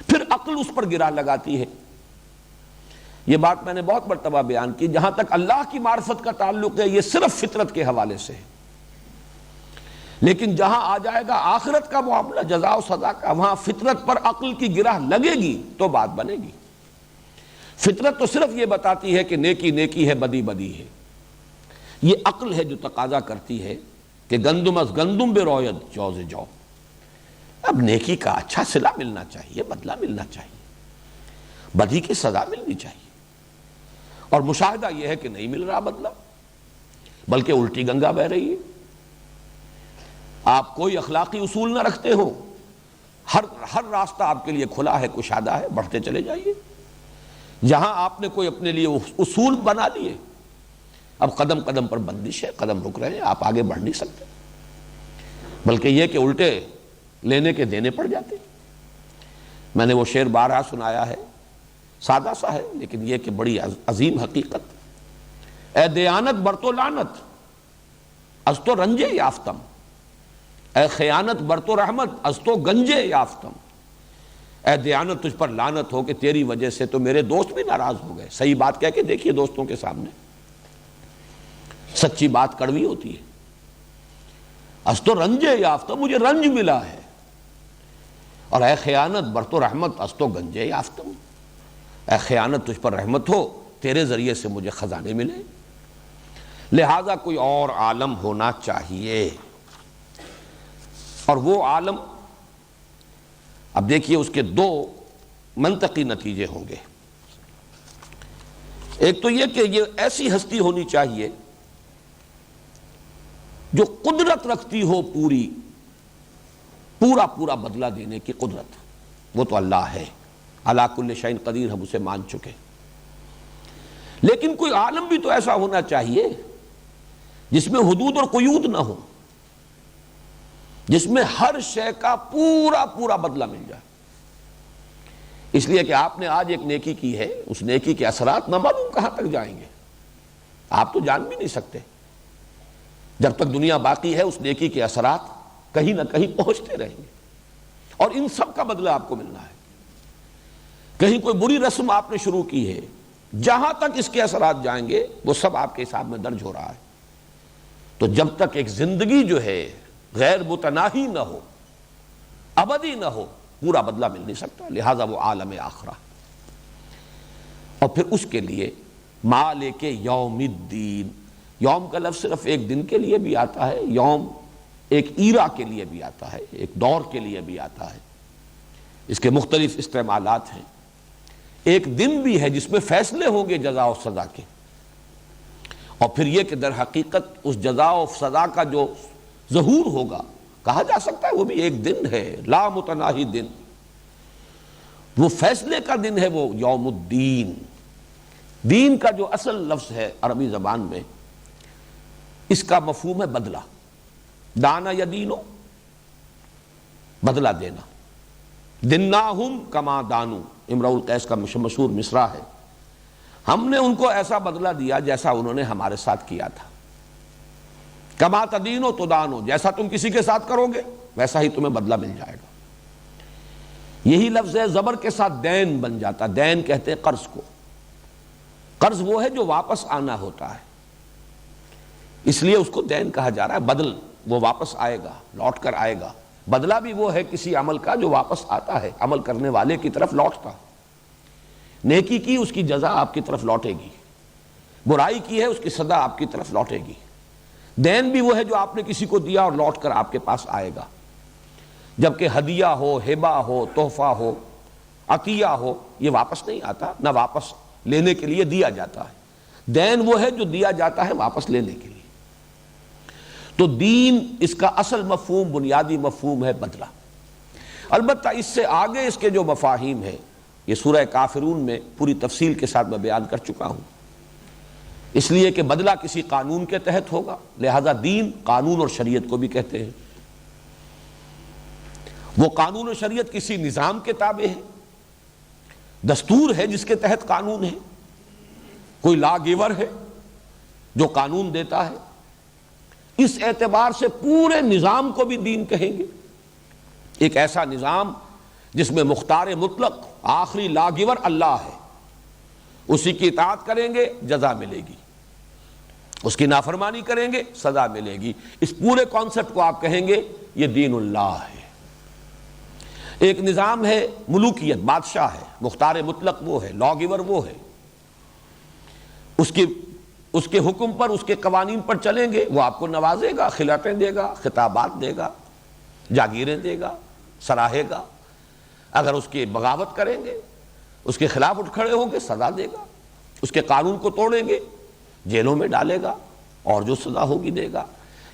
پھر عقل اس پر گرا لگاتی ہے. یہ بات میں نے بہت مرتبہ بیان کی. جہاں تک اللہ کی معرفت کا تعلق ہے یہ صرف فطرت کے حوالے سے ہے، لیکن جہاں آ جائے گا آخرت کا معاملہ، جزا و سزا کا، وہاں فطرت پر عقل کی گرہ لگے گی تو بات بنے گی. فطرت تو صرف یہ بتاتی ہے کہ نیکی نیکی ہے، بدی بدی ہے. یہ عقل ہے جو تقاضا کرتی ہے کہ گندم از گندم بے روید جوز جو. اب نیکی کا اچھا صلہ ملنا چاہیے، بدلہ ملنا چاہیے، بدی کی سزا ملنی چاہیے. اور مشاہدہ یہ ہے کہ نہیں مل رہا بدلہ، بلکہ الٹی گنگا بہ رہی ہے. آپ کوئی اخلاقی اصول نہ رکھتے ہو، ہر راستہ آپ کے لیے کھلا ہے، کشادہ ہے، بڑھتے چلے جائیے. جہاں آپ نے کوئی اپنے لیے اصول بنا لیے، اب قدم قدم پر بندش ہے، قدم رک رہے ہیں، آپ آگے بڑھ نہیں سکتے، بلکہ یہ کہ الٹے لینے کے دینے پڑ جاتے. میں نے وہ شعر بارہا سنایا ہے، سادہ سا ہے لیکن یہ کہ بڑی عظیم حقیقت. اے دیانت بر تو لعنت از تو رنجے یافتم، اے خیانت بر تو رحمت از تو گنجے یافتم. اے دیانت تجھ پر لعنت ہو کہ تیری وجہ سے تو میرے دوست بھی ناراض ہو گئے. صحیح بات کہہ کے دیکھیے دوستوں کے سامنے، سچی بات کڑوی ہوتی ہے. از تو رنجے یافتم، مجھے رنج ملا ہے. اور اے خیانت بر تو رحمت از تو گنجے یافتم، اے خیانت تجھ پر رحمت ہو، تیرے ذریعے سے مجھے خزانے ملے. لہذا کوئی اور عالم ہونا چاہیے، اور وہ عالم اب دیکھیے اس کے دو منطقی نتیجے ہوں گے. ایک تو یہ کہ یہ ایسی ہستی ہونی چاہیے جو قدرت رکھتی ہو پورا بدلہ دینے کی قدرت. وہ تو اللہ ہے، علی کل شیء قدیر، ہم اسے مان چکے. لیکن کوئی عالم بھی تو ایسا ہونا چاہیے جس میں حدود اور قیود نہ ہو، جس میں ہر شے کا پورا بدلہ مل جائے. اس لیے کہ آپ نے آج ایک نیکی کی ہے، اس نیکی کے اثرات نہ معلوم کہاں تک جائیں گے، آپ تو جان بھی نہیں سکتے. جب تک دنیا باقی ہے اس نیکی کے اثرات کہیں نہ کہیں پہنچتے رہیں گے، اور ان سب کا بدلہ آپ کو ملنا ہے. کہیں کوئی بری رسم آپ نے شروع کی ہے، جہاں تک اس کے اثرات جائیں گے وہ سب آپ کے حساب میں درج ہو رہا ہے۔ تو جب تک ایک زندگی جو ہے غیر متناہی نہ ہو، ابدی نہ ہو، پورا بدلہ مل نہیں سکتا، لہذا وہ عالم آخرہ۔ اور پھر اس کے لیے مالک یوم الدین، یوم کا لفظ صرف ایک دن کے لیے بھی آتا ہے، یوم ایک ایرا کے لیے بھی آتا ہے، ایک دور کے لیے بھی آتا ہے، اس کے مختلف استعمالات ہیں۔ ایک دن بھی ہے جس میں فیصلے ہوں گے جزا و سزا کے، اور پھر یہ کہ در حقیقت اس جزا و سزا کا جو ظہور ہوگا، کہا جا سکتا ہے وہ بھی ایک دن ہے، لا متناہی دن، وہ فیصلے کا دن ہے، وہ یوم الدین۔ دین کا جو اصل لفظ ہے عربی زبان میں، اس کا مفہوم ہے بدلہ، دانا یدینو، بدلہ دینا، دناہم کما دانو، امرؤ القیس کا مشہور مصرع ہے، ہم نے ان کو ایسا بدلہ دیا جیسا انہوں نے ہمارے ساتھ کیا تھا، کما تدینو تدانو، جیسا تم کسی کے ساتھ کرو گے ویسا ہی تمہیں بدلہ مل جائے گا۔ یہی لفظ ہے، زبر کے ساتھ دین بن جاتا، دین کہتے ہیں قرض کو، قرض وہ ہے جو واپس آنا ہوتا ہے، اس لیے اس کو دین کہا جا رہا ہے، بدل، وہ واپس آئے گا، لوٹ کر آئے گا۔ بدلہ بھی وہ ہے کسی عمل کا جو واپس آتا ہے، عمل کرنے والے کی طرف لوٹتا، نیکی کی اس کی جزا آپ کی طرف لوٹے گی، برائی کی ہے اس کی سزا آپ کی طرف لوٹے گی۔ دین بھی وہ ہے جو آپ نے کسی کو دیا اور لوٹ کر آپ کے پاس آئے گا، جبکہ ہدیہ ہو، ہبہ ہو، تحفہ ہو، عطیہ ہو، یہ واپس نہیں آتا، نہ واپس لینے کے لیے دیا جاتا ہے۔ دین وہ ہے جو دیا جاتا ہے واپس لینے کے لیے۔ تو دین اس کا اصل مفہوم، بنیادی مفہوم ہے بدلہ۔ البتہ اس سے آگے اس کے جو مفاہیم ہیں، یہ سورہ کافرون میں پوری تفصیل کے ساتھ میں بیان کر چکا ہوں، اس لیے کہ بدلہ کسی قانون کے تحت ہوگا، لہذا دین قانون اور شریعت کو بھی کہتے ہیں۔ وہ قانون و شریعت کسی نظام کے تابع ہے، دستور ہے جس کے تحت قانون ہے، کوئی لا گیور ہے جو قانون دیتا ہے، اس اعتبار سے پورے نظام کو بھی دین کہیں گے۔ ایک ایسا نظام جس میں مختار مطلق آخری لا گیور اللہ ہے، اسی کی اطاعت کریں گے جزا ملے گی، اس کی نافرمانی کریں گے سزا ملے گی، اس پورے کانسیپٹ کو آپ کہیں گے یہ دین اللہ ہے۔ ایک نظام ہے ملوکیت، بادشاہ ہے، مختار مطلق وہ ہے، لا گیور وہ ہے، اس کے حکم پر، اس کے قوانین پر چلیں گے، وہ آپ کو نوازے گا، خلعتیں دے گا، خطابات دے گا، جاگیریں دے گا، سراہے گا۔ اگر اس کی بغاوت کریں گے، اس کے خلاف اٹھ کھڑے ہوں گے، سزا دے گا، اس کے قانون کو توڑیں گے، جیلوں میں ڈالے گا، اور جو سزا ہوگی دے گا۔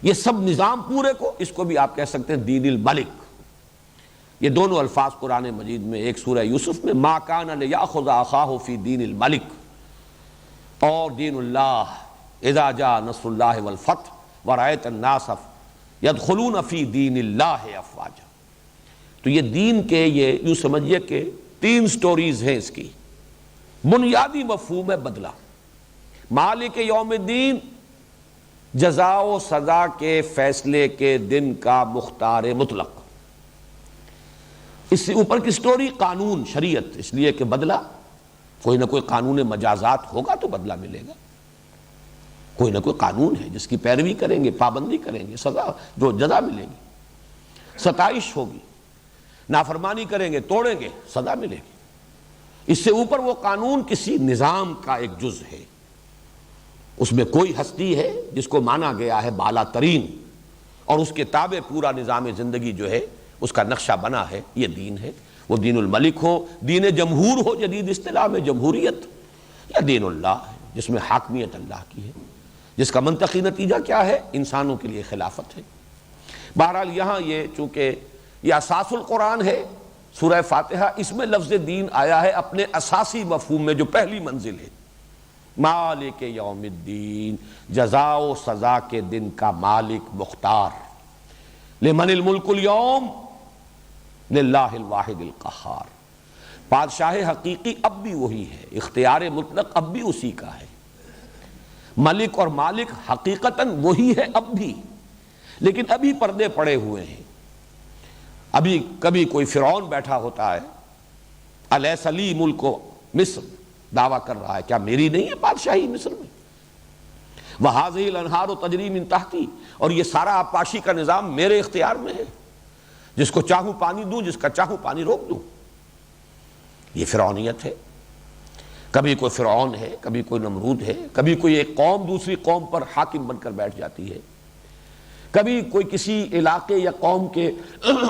یہ سب نظام پورے کو، اس کو بھی آپ کہہ سکتے ہیں دین الملک۔ یہ دونوں الفاظ قرآن مجید میں، ایک سورہ یوسف میں ما کان لیأخذ اخاہ فی دین الملک، اور دین اللہ اذا جاء نصر اللہ والفتح ورأیت الناس یدخلون فی دین اللہ افواجا۔ تو یہ دین کے، یہ یوں سمجھیے کہ 3 سٹوریز ہیں اس کی۔ بنیادی مفہوم ہے بدلہ، مالک یوم الدین، جزا و سزا کے فیصلے کے دن کا مختار مطلق۔ اس سے اوپر کی سٹوری قانون، شریعت، اس لیے کہ بدلہ کوئی نہ کوئی قانون مجازات ہوگا تو بدلہ ملے گا، کوئی نہ کوئی قانون ہے جس کی پیروی کریں گے، پابندی کریں گے، سزا جو جزا ملے گی، ستائش ہوگی، نافرمانی کریں گے، توڑیں گے، سزا ملے گی۔ اس سے اوپر وہ قانون کسی نظام کا ایک جز ہے، اس میں کوئی ہستی ہے جس کو مانا گیا ہے بالا ترین، اور اس کے تابع پورا نظام زندگی جو ہے اس کا نقشہ بنا ہے، یہ دین ہے۔ وہ دین الملک ہو، دین جمہور ہو جدید اصطلاح میں جمہوریت، یا دین اللہ ہے جس میں حاکمیت اللہ کی ہے، جس کا منطقی نتیجہ کیا ہے؟ انسانوں کے لیے خلافت ہے۔ بہرحال یہاں یہ چونکہ یہ اساس القرآن ہے، سورہ فاتحہ، اس میں لفظ دین آیا ہے اپنے اساسی مفہوم میں جو پہلی منزل ہے، مالک یوم الدین، جزا و سزا کے دن کا مالک، مختار۔ لمن الملک اليوم، للہ الواحد القہار۔ بادشاہ حقیقی اب بھی وہی ہے، اختیار مطلق اب بھی اسی کا ہے، ملک اور مالک حقیقتاً وہی ہے اب بھی، لیکن ابھی پردے پڑے ہوئے ہیں۔ ابھی کبھی کوئی فرعون بیٹھا ہوتا ہے، الیس لی ملک مصر، دعویٰ کر رہا ہے کیا میری نہیں ہے بادشاہی مصر میں؟ وَهَٰذِهِ الْأَنْهَارُ تَجْرِي مِن تَحْتِي، اور یہ سارا آبپاشی کا نظام میرے اختیار میں ہے، جس کو چاہوں پانی دوں، جس کا چاہوں پانی روک دوں۔ یہ فرعونیت ہے۔ کبھی کوئی فرعون ہے، کبھی کوئی نمرود ہے، کبھی کوئی ایک قوم دوسری قوم پر حاکم بن کر بیٹھ جاتی ہے، کبھی کوئی کسی علاقے یا قوم کے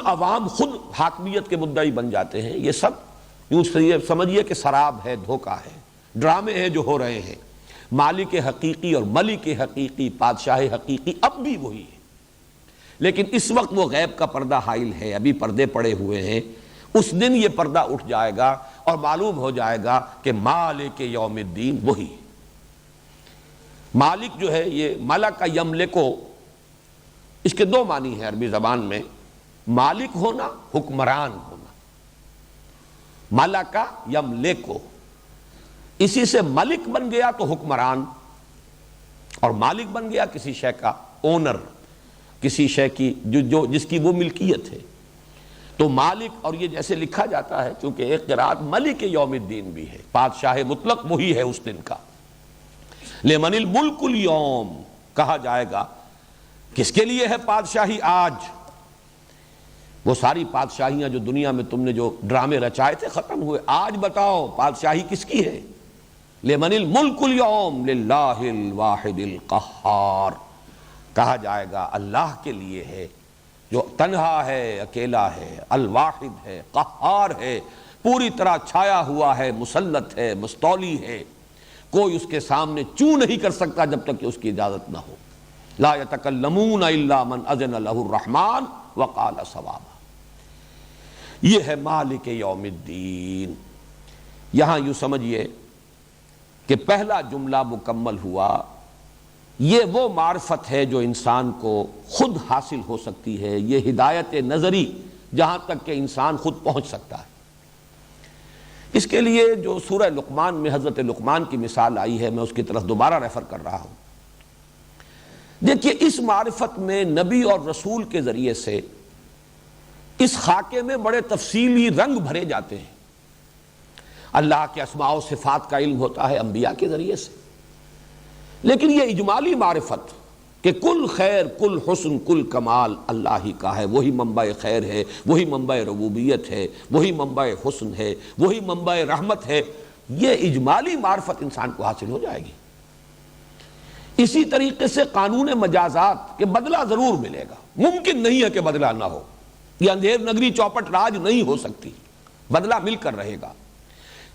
عوام خود حاکمیت کے مدعی بن جاتے ہیں۔ یہ سب یوں سمجھیے کہ سراب ہے، دھوکہ ہے، ڈرامے ہیں جو ہو رہے ہیں۔ مالک حقیقی اور ملک حقیقی، بادشاہ حقیقی اب بھی وہی ہے، لیکن اس وقت وہ غیب کا پردہ حائل ہے، ابھی پردے پڑے ہوئے ہیں۔ اس دن یہ پردہ اٹھ جائے گا اور معلوم ہو جائے گا کہ مالک یوم الدین وہی ہے۔ مالک جو ہے یہ ملک یملکو، اس کے دو معنی ہیں عربی زبان میں، مالک ہونا، حکمران ہونا۔ ملک یملکو، اسی سے ملک بن گیا تو حکمران، اور مالک بن گیا کسی شے کا اونر، کسی شے کی جس کی وہ ملکیت ہے۔ تو مالک، اور یہ جیسے لکھا جاتا ہے چونکہ ایک قرات ملک یوم الدین بھی ہے، بادشاہ مطلق وہی ہے اس دن کا۔ لمن الملک اليوم، کہا جائے گا کس کے لیے ہے بادشاہی آج؟ وہ ساری بادشاہیاں جو دنیا میں تم نے جو ڈرامے رچائے تھے ختم ہوئے، آج بتاؤ بادشاہی کس کی ہے؟ لمن الملک اليوم للہ الواحد القہار، کہا جائے گا اللہ کے لیے ہے جو تنہا ہے، اکیلا ہے، الواحد ہے، قہار ہے، پوری طرح چھایا ہوا ہے، مسلط ہے، مستولی ہے، کوئی اس کے سامنے چوں نہیں کر سکتا جب تک کہ اس کی اجازت نہ ہو۔ لا یتکلمون الا من اذن له الرحمن وقال صوابا۔ یہ ہے مالک یوم الدین۔ یہاں یوں سمجھیے کہ پہلا جملہ مکمل ہوا، یہ وہ معرفت ہے جو انسان کو خود حاصل ہو سکتی ہے، یہ ہدایت نظری جہاں تک کہ انسان خود پہنچ سکتا ہے۔ اس کے لیے جو سورہ لقمان میں حضرت لقمان کی مثال آئی ہے، میں اس کی طرف دوبارہ ریفر کر رہا ہوں۔ دیکھیے اس معرفت میں نبی اور رسول کے ذریعے سے اس خاکے میں بڑے تفصیلی رنگ بھرے جاتے ہیں۔ اللہ کے اسماء و صفات کا علم ہوتا ہے انبیاء کے ذریعے سے، لیکن یہ اجمالی معرفت کہ کل خیر، کل حسن، کل کمال اللہ ہی کا ہے، وہی منبع خیر ہے، وہی منبع ربوبیت ہے، وہی منبع حسن ہے، وہی منبع رحمت ہے، یہ اجمالی معرفت انسان کو حاصل ہو جائے گی۔ اسی طریقے سے قانون مجازات کہ بدلہ ضرور ملے گا، ممکن نہیں ہے کہ بدلہ نہ ہو، یہ اندھیر نگری چوپٹ راج نہیں ہو سکتی، بدلہ مل کر رہے گا۔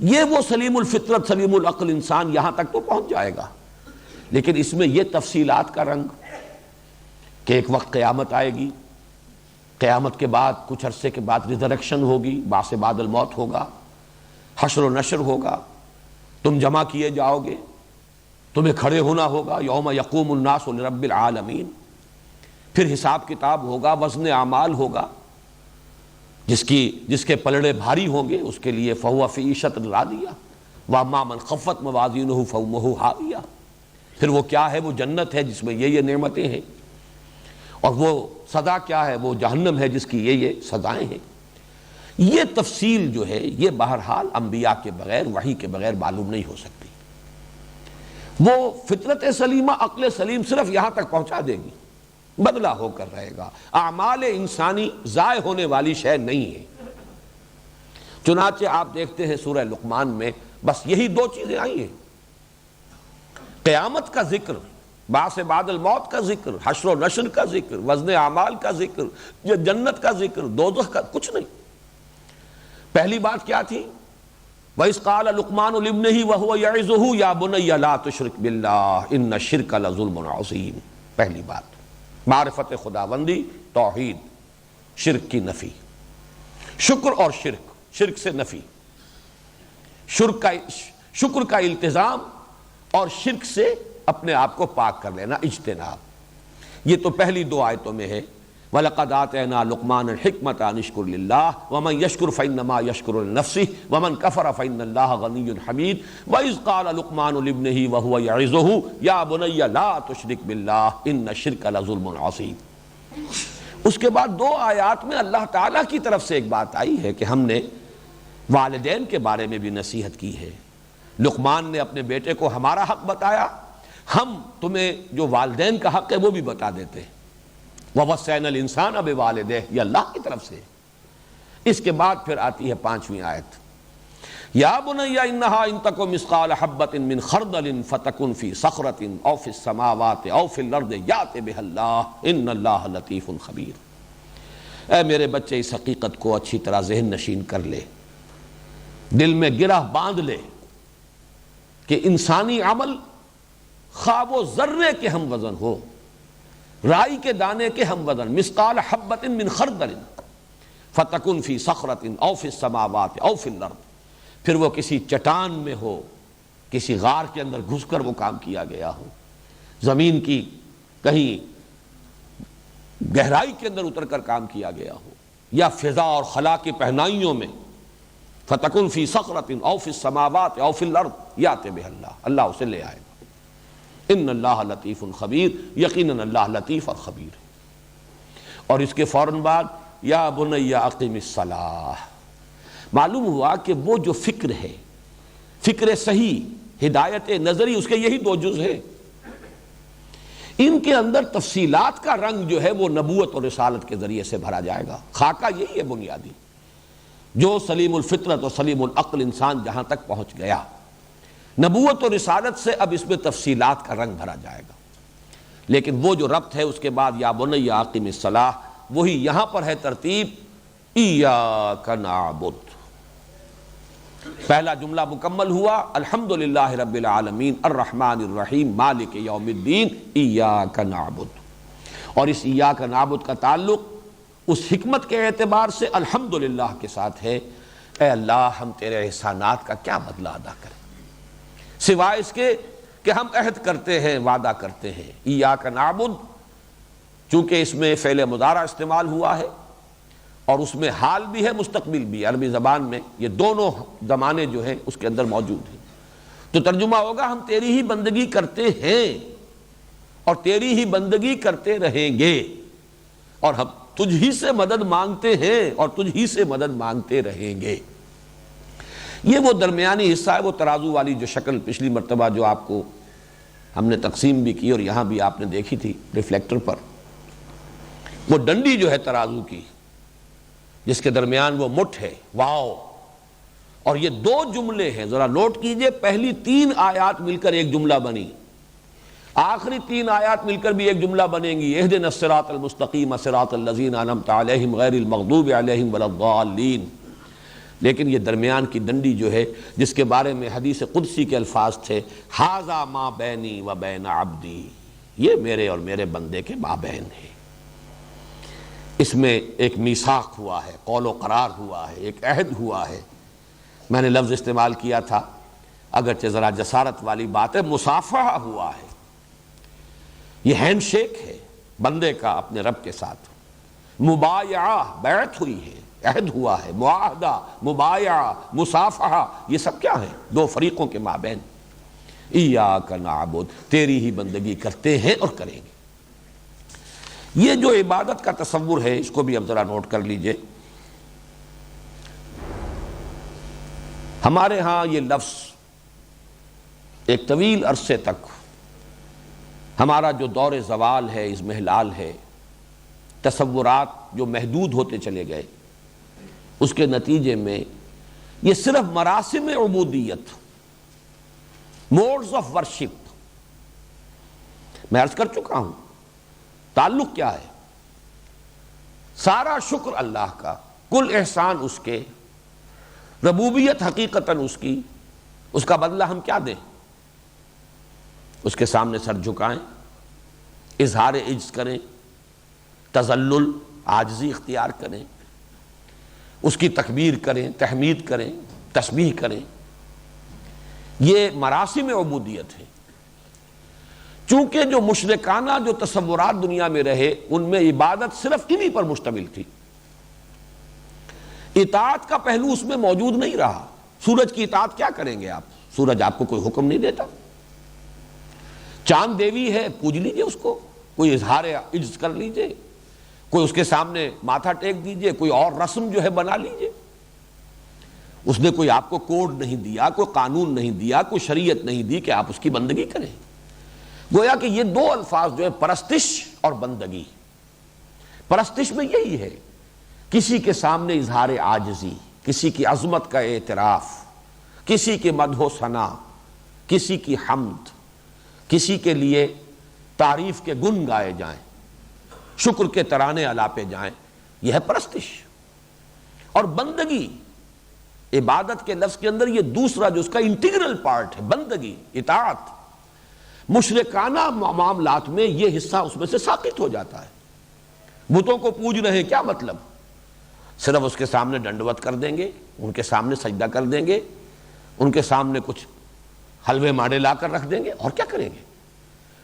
یہ وہ سلیم الفطرت، سلیم العقل انسان یہاں تک تو پہنچ جائے گا، لیکن اس میں یہ تفصیلات کا رنگ کہ ایک وقت قیامت آئے گی، قیامت کے بعد کچھ عرصے کے بعد ریزریکشن ہوگی، بعث بعد الموت ہوگا، حشر و نشر ہوگا، تم جمع کیے جاؤ گے، تمہیں کھڑے ہونا ہوگا، یوم یقوم الناس لرب العالمین، پھر حساب کتاب ہوگا، وزن اعمال ہوگا، جس کے پلڑے بھاری ہوں گے اس کے لیے فہو فی عیشۃ راضیہ واما من خفت موازینہ فامہ ہاویہ، پھر وہ کیا ہے؟ وہ جنت ہے جس میں یہ نعمتیں ہیں، اور وہ سزا کیا ہے؟ وہ جہنم ہے جس کی یہ سزائیں ہیں۔ یہ تفصیل جو ہے یہ بہرحال انبیاء کے بغیر، وحی کے بغیر معلوم نہیں ہو سکتی۔ وہ فطرت سلیمہ، عقل سلیم صرف یہاں تک پہنچا دے گی، بدلہ ہو کر رہے گا۔ اعمال انسانی ضائع ہونے والی شے نہیں ہے۔ چنانچہ آپ دیکھتے ہیں سورہ لقمان میں بس یہی دو چیزیں آئی ہیں، قیامت کا ذکر، بعث بعد الموت کا ذکر، حشر و نشر کا ذکر، وزن اعمال کا ذکر، جنت کا ذکر، دوزخ کا کچھ نہیں۔ پہلی بات کیا تھی؟ وَإِذْ قَالَ لُقْمَانُ لِابْنِهِ وَهُوَ يَعِظُهُ يَا بُنَيَّ لَا تُشْرِكْ بِاللَّهِ إِنَّ الشِّرْكَ لَظُلْمٌ عَظِيمٌ۔ پہلی بات معرفت خداوندی، توحید، شرک کی نفی، شکر اور شرک سے نفی، شکر کا التزام اور شرک سے اپنے آپ کو پاک کر لینا، اجتناب۔ یہ تو پہلی دو آیتوں میں ہے، وَلَقَدْ آتَيْنَا لُقْمَانَ الْحِكْمَةَ أَنِ اشْكُرْ لِلَّهِ وَمَنْ يَشْكُرْ فَإِنَّمَا يَشْكُرُ لِنَفْسِهِ وَمَنْ كَفَرَ فَإِنَّ اللَّهَ غَنِيٌّ حَمِيدٌ وَإِذْ قَالَ لُقْمَانُ لِابْنِهِ وَهُوَ يَعِظُهُ يَا بُنَيَّ لَا تُشْرِكْ بِاللَّهِ إِنَّ الشِّرْكَ لَظُلْمٌ عَظِيمٌ۔ اس کے بعد دو آیات میں اللہ تعالیٰ کی طرف سے ایک بات آئی ہے کہ ہم نے والدین کے بارے میں بھی نصیحت کی ہے۔ لقمان نے اپنے بیٹے کو ہمارا حق بتایا، ہم تمہیں جو والدین کا حق ہے وہ بھی بتا دیتے ہیں۔ وَوَصَّيْنَا الْإِنسَانَ بِوَالِدَيْهِ، یہ اللہ کی طرف سے۔ اس کے بعد پھر آتی ہے 5ویں آیت، یا بنی انہا ان تک مثقال حبۃ من خردل فتکن فی صخرۃ او فی السماوات او فی الارض یأت بها اللہ ان اللہ لطیف خبیر۔ اے میرے بچے، اس حقیقت کو اچھی طرح ذہن نشین کر لے، دل میں گرہ باندھ لے کہ انسانی عمل خواہ وہ ذرے کے ہم وزن ہو، رائی کے دانے کے ہم وزن، مثقال حبۃ من خردل فتکن فی صخرۃ او فی السماوات او فی الارض، پھر وہ کسی چٹان میں ہو، کسی غار کے اندر گھس کر وہ کام کیا گیا ہو، زمین کی کہیں گہرائی کے اندر اتر کر کام کیا گیا ہو، یا فضا اور خلا کی پہنائیوں میں، فتکن فی صخرۃ او فی السماوات او فی الارض یأت بها اللہ، اللہ اسے لے آئے گا۔ ان اللہ لطیف خبیر، یقیناً اللہ لطیف اور خبیر ہے۔ اور اس کے فوراً بعد یا بنی اقم الصلاۃ، معلوم ہوا کہ وہ جو فکر ہے، فکر صحیح، ہدایت نظری، اس کے یہی 2 جز ہیں۔ ان کے اندر تفصیلات کا رنگ جو ہے وہ نبوت اور رسالت کے ذریعے سے بھرا جائے گا۔ خاکہ یہی ہے بنیادی، جو سلیم الفطرت اور سلیم العقل انسان جہاں تک پہنچ گیا، نبوت اور رسالت سے اب اس میں تفصیلات کا رنگ بھرا جائے گا۔ لیکن وہ جو ربط ہے اس کے بعد یا بنی اقم الصلاۃ، وہی یہاں پر ہے ترتیب ایاک نعبد۔ پہلا جملہ مکمل ہوا، الحمدللہ رب العالمین الرحمن الرحیم مالک یوم الدین ایاک نعبد، اور اس ایاک نعبد کا تعلق اس حکمت کے اعتبار سے الحمدللہ کے ساتھ ہے۔ اے اللہ، ہم تیرے احسانات کا کیا بدلہ ادا کریں سوائے اس کے کہ ہم عہد کرتے ہیں، وعدہ کرتے ہیں۔ ایاک نعبد، چونکہ اس میں فعل مضارع استعمال ہوا ہے اور اس میں حال بھی ہے، مستقبل بھی، عربی زبان میں یہ دونوں زمانے جو ہیں اس کے اندر موجود ہیں، تو ترجمہ ہوگا ہم تیری ہی بندگی کرتے ہیں اور تیری ہی بندگی کرتے رہیں گے، اور ہم تجھ ہی سے مدد مانگتے ہیں اور تجھ ہی سے مدد مانگتے رہیں گے۔ یہ وہ درمیانی حصہ ہے، وہ ترازو والی جو شکل پچھلی مرتبہ جو آپ کو ہم نے تقسیم بھی کی اور یہاں بھی آپ نے دیکھی تھی ریفلیکٹر پر، وہ ڈنڈی جو ہے ترازو کی، جس کے درمیان وہ مٹھ ہے، واو، اور یہ 2 جملے ہیں، ذرا نوٹ کیجئے، پہلی 3 آیات مل کر ایک جملہ بنی، آخری 3 آیات مل کر بھی ایک جملہ بنیں گی، اہدنا الصراط المستقیم صراط الذین انعمت علیہم غیر المغضوب علیہم ولا الضالین۔ لیکن یہ درمیان کی ڈنڈی جو ہے، جس کے بارے میں حدیث قدسی کے الفاظ تھے، ھذا ما بینی و بین عبدی، یہ میرے اور میرے بندے کے مابین ہے۔ اس میں ایک میثاق ہوا ہے، قول و قرار ہوا ہے، ایک عہد ہوا ہے۔ میں نے لفظ استعمال کیا تھا، اگرچہ ذرا جسارت والی بات ہے، مصافحہ ہوا ہے، یہ ہینڈ شیک ہے بندے کا اپنے رب کے ساتھ، مبایعہ، بیعت ہوئی ہے، عہد ہوا ہے، معاہدہ، مبایعہ، مصافحہ، یہ سب کیا ہے؟ 2 فریقوں کے مابین۔ ایاک نعبد، تیری ہی بندگی کرتے ہیں اور کریں گے۔ یہ جو عبادت کا تصور ہے، اس کو بھی اب ذرا نوٹ کر لیجئے۔ ہمارے ہاں یہ لفظ ایک طویل عرصے تک، ہمارا جو دور زوال ہے، اضمحلال ہے، تصورات جو محدود ہوتے چلے گئے، اس کے نتیجے میں یہ صرف مراسم عبودیت، موڈز آف ورشپ، میں عرض کر چکا ہوں تعلق کیا ہے، سارا شکر اللہ کا، کل احسان اس کے، ربوبیت حقیقتاً اس کی، اس کا بدلہ ہم کیا دیں؟ اس کے سامنے سر جھکائیں، اظہار عجز کریں، تذلل، عاجزی اختیار کریں، اس کی تکبیر کریں، تحمید کریں، تسبیح کریں، یہ مراسم عبودیت ہے۔ چونکہ جو مشرکانہ جو تصورات دنیا میں رہے، ان میں عبادت صرف انہی پر مشتمل تھی، اطاعت کا پہلو اس میں موجود نہیں رہا۔ سورج کی اطاعت کیا کریں گے آپ؟ سورج آپ کو کوئی حکم نہیں دیتا۔ چاند دیوی ہے، پوج لیجئے اس کو، کوئی اظہار عجز کر لیجئے، کوئی اس کے سامنے ماتھا ٹیک دیجئے، کوئی اور رسم جو ہے بنا لیجئے۔ اس نے کوئی آپ کو کوڈ نہیں دیا، کوئی قانون نہیں دیا، کوئی شریعت نہیں دی کہ آپ اس کی بندگی کریں۔ گویا کہ یہ دو الفاظ جو ہے پرستش اور بندگی، پرستش میں یہی ہے کسی کے سامنے اظہار عاجزی، کسی کی عظمت کا اعتراف، کسی کے مدح و ثنا، کسی کی حمد، کسی کے لیے تعریف کے گن گائے جائیں، شکر کے ترانے الاپے جائیں، یہ ہے پرستش۔ اور بندگی، عبادت کے لفظ کے اندر یہ دوسرا جو اس کا انٹیگرل پارٹ ہے، بندگی، اطاعت، مشرکانہ معاملات میں یہ حصہ اس میں سے ساقط ہو جاتا ہے۔ بتوں کو پوج رہے ہیں، کیا مطلب؟ صرف اس کے سامنے ڈنڈوت کر دیں گے، ان کے سامنے سجدہ کر دیں گے، ان کے سامنے کچھ حلوے ماڑے لا کر رکھ دیں گے، اور کیا کریں گے؟